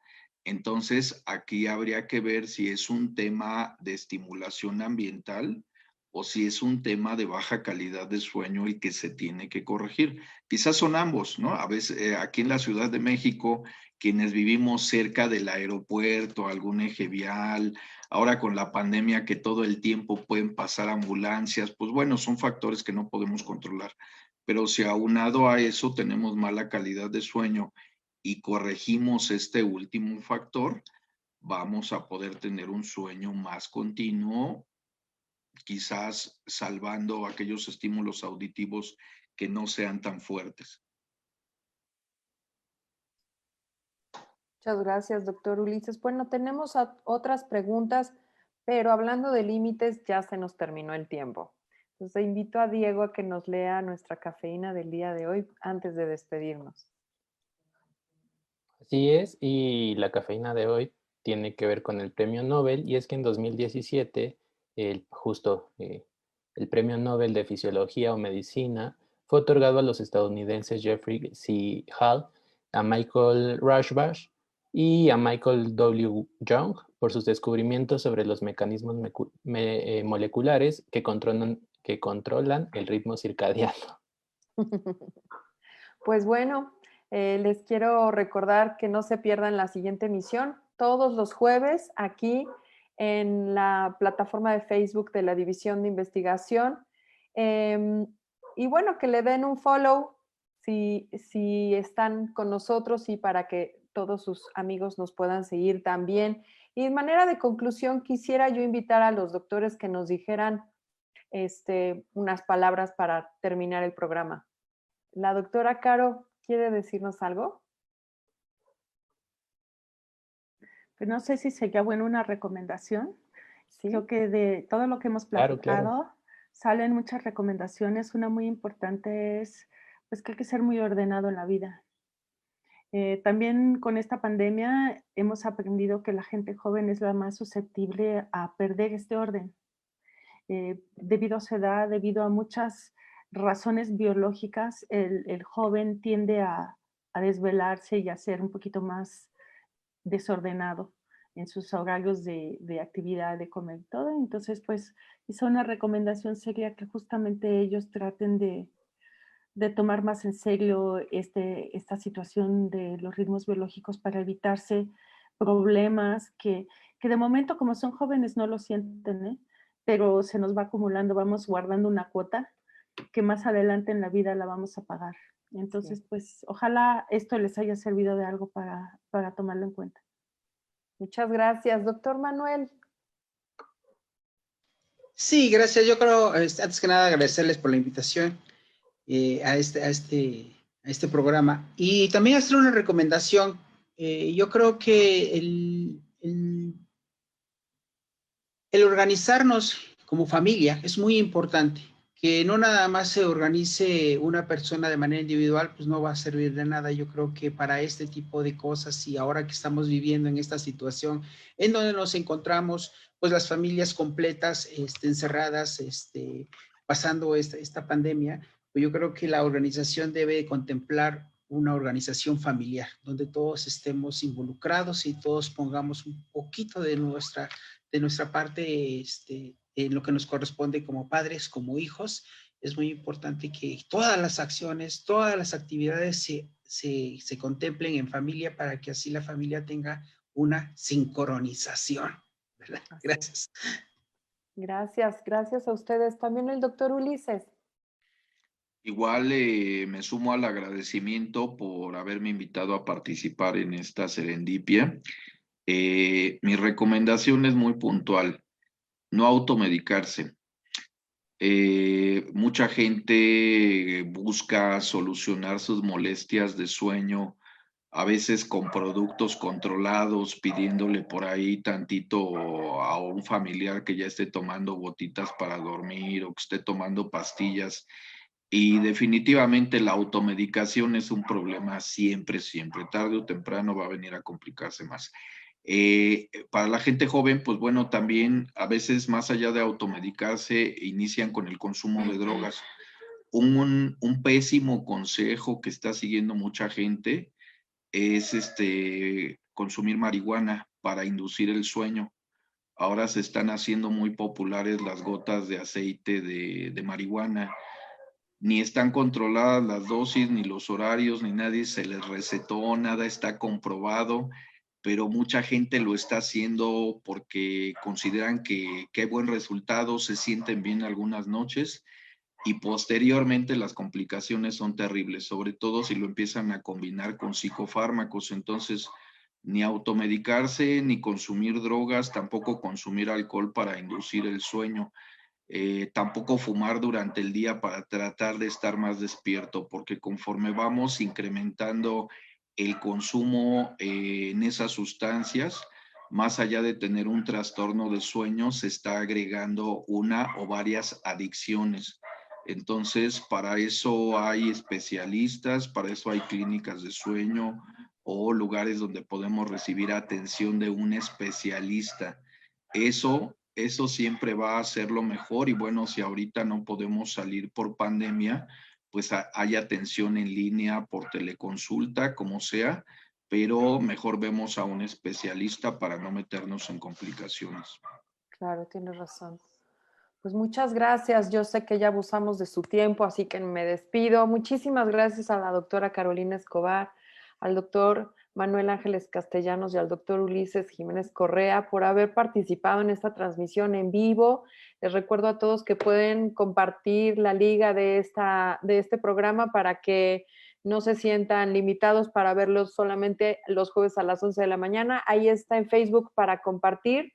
Entonces, aquí habría que ver si es un tema de estimulación ambiental o si es un tema de baja calidad de sueño y que se tiene que corregir. Quizás son ambos, ¿no? A veces aquí en la Ciudad de México, quienes vivimos cerca del aeropuerto, algún eje vial, ahora con la pandemia que todo el tiempo pueden pasar ambulancias, pues bueno, son factores que no podemos controlar. Pero si aunado a eso tenemos mala calidad de sueño y corregimos este último factor, vamos a poder tener un sueño más continuo, quizás salvando aquellos estímulos auditivos que no sean tan fuertes. Muchas gracias, doctor Ulises. Bueno, tenemos otras preguntas, pero hablando de límites, ya se nos terminó el tiempo. Entonces, invito a Diego a que nos lea nuestra cafeína del día de hoy antes de despedirnos. Así es, y la cafeína de hoy tiene que ver con el premio Nobel, y es que en 2017, el premio Nobel de Fisiología o Medicina fue otorgado a los estadounidenses Jeffrey C. Hall, a Michael Rashbach y a Michael W. Young por sus descubrimientos sobre los mecanismos moleculares que controlan el ritmo circadiano. Pues bueno, les quiero recordar que no se pierdan la siguiente emisión todos los jueves aquí en la plataforma de Facebook de la División de Investigación. Y bueno, que le den un follow si están con nosotros y para que todos sus amigos nos puedan seguir también. Y de manera de conclusión, quisiera yo invitar a los doctores que nos dijeran unas palabras para terminar el programa. La doctora Caro, ¿quiere decirnos algo? Pues no sé si sería bueno una recomendación. Sí. Creo que de todo lo que hemos platicado, Claro. salen muchas recomendaciones. Una muy importante es pues, que hay que ser muy ordenado en la vida. También con esta pandemia hemos aprendido que la gente joven es la más susceptible a perder este orden. Debido a su edad, debido a muchas razones biológicas, el joven tiende a desvelarse y a ser un poquito más desordenado en sus horarios de actividad, de comer y todo. Entonces, pues, quizá una recomendación sería que justamente ellos traten de tomar más en serio esta situación de los ritmos biológicos para evitarse problemas que de momento, como son jóvenes, no lo sienten, ¿eh? Pero se nos va acumulando, vamos guardando una cuota que más adelante en la vida la vamos a pagar. Entonces, pues, ojalá esto les haya servido de algo para tomarlo en cuenta. Muchas gracias. Doctor Manuel. Sí, gracias. Yo creo, antes que nada, agradecerles por la invitación a este programa. Y también hacer una recomendación. Yo creo que el organizarnos como familia es muy importante. Que no nada más se organice una persona de manera individual, pues no va a servir de nada. Yo creo que para este tipo de cosas y ahora que estamos viviendo en esta situación en donde nos encontramos, pues las familias completas encerradas, pasando esta pandemia, pues yo creo que la organización debe contemplar una organización familiar, donde todos estemos involucrados y todos pongamos un poquito de nuestra parte en lo que nos corresponde como padres, como hijos. Es muy importante que todas las acciones, todas las actividades se contemplen en familia para que así la familia tenga una sincronización, ¿verdad? Gracias. Gracias, gracias a ustedes. También el doctor Ulises. Igual me sumo al agradecimiento por haberme invitado a participar en esta serendipia. Mi recomendación es muy puntual, no automedicarse. Mucha gente busca solucionar sus molestias de sueño, a veces con productos controlados, pidiéndole por ahí tantito a un familiar que ya esté tomando gotitas para dormir o que esté tomando pastillas. Y definitivamente la automedicación es un problema siempre, siempre, tarde o temprano va a venir a complicarse más. Para la gente joven, pues bueno, también a veces más allá de automedicarse, inician con el consumo de drogas. Un pésimo consejo que está siguiendo mucha gente es consumir marihuana para inducir el sueño. Ahora se están haciendo muy populares las gotas de aceite de marihuana. Ni están controladas las dosis, ni los horarios, ni nadie se les recetó, nada está comprobado, pero mucha gente lo está haciendo porque consideran que hay buen resultado, se sienten bien algunas noches y posteriormente las complicaciones son terribles, sobre todo si lo empiezan a combinar con psicofármacos. Entonces, ni automedicarse, ni consumir drogas, tampoco consumir alcohol para inducir el sueño. Tampoco fumar durante el día para tratar de estar más despierto, porque conforme vamos incrementando el consumo en esas sustancias, más allá de tener un trastorno de sueño, se está agregando una o varias adicciones. Entonces, para eso hay especialistas, para eso hay clínicas de sueño o lugares donde podemos recibir atención de un especialista. Eso siempre va a ser lo mejor y bueno, si ahorita no podemos salir por pandemia, pues hay atención en línea por teleconsulta, como sea, pero mejor vemos a un especialista para no meternos en complicaciones. Claro, tienes razón. Pues muchas gracias. Yo sé que ya abusamos de su tiempo, así que me despido. Muchísimas gracias a la doctora Carolina Escobar, al doctor Manuel Ángeles Castellanos y al doctor Ulises Jiménez Correa por haber participado en esta transmisión en vivo. Les recuerdo a todos que pueden compartir la liga de este programa para que no se sientan limitados para verlos solamente los jueves a las 11 de la mañana. Ahí está en Facebook para compartir.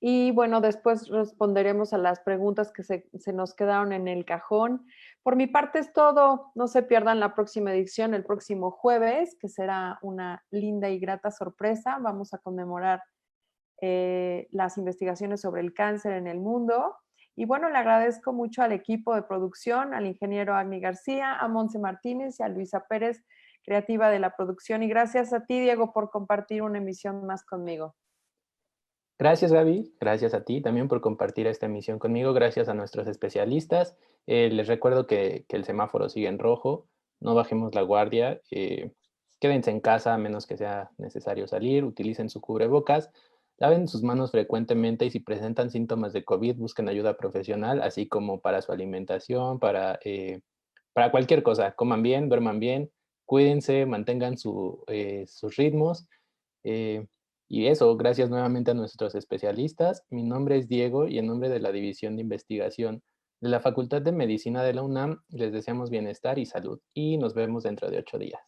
Y bueno, después responderemos a las preguntas que se nos quedaron en el cajón. Por mi parte es todo. No se pierdan la próxima edición el próximo jueves, que será una linda y grata sorpresa. Vamos a conmemorar las investigaciones sobre el cáncer en el mundo. Y bueno, le agradezco mucho al equipo de producción, al ingeniero Agni García, a Monse Martínez y a Luisa Pérez, creativa de la producción. Y gracias a ti, Diego, por compartir una emisión más conmigo. Gracias, Gaby. Gracias a ti también por compartir esta emisión conmigo. Gracias a nuestros especialistas. Les recuerdo que el semáforo sigue en rojo. No bajemos la guardia. Quédense en casa a menos que sea necesario salir. Utilicen su cubrebocas. Laven sus manos frecuentemente y si presentan síntomas de COVID, busquen ayuda profesional, así como para su alimentación, para cualquier cosa. Coman bien, duerman bien, cuídense, mantengan sus ritmos. Y eso, gracias nuevamente a nuestros especialistas. Mi nombre es Diego y en nombre de la División de Investigación de la Facultad de Medicina de la UNAM, les deseamos bienestar y salud y nos vemos dentro de 8 días.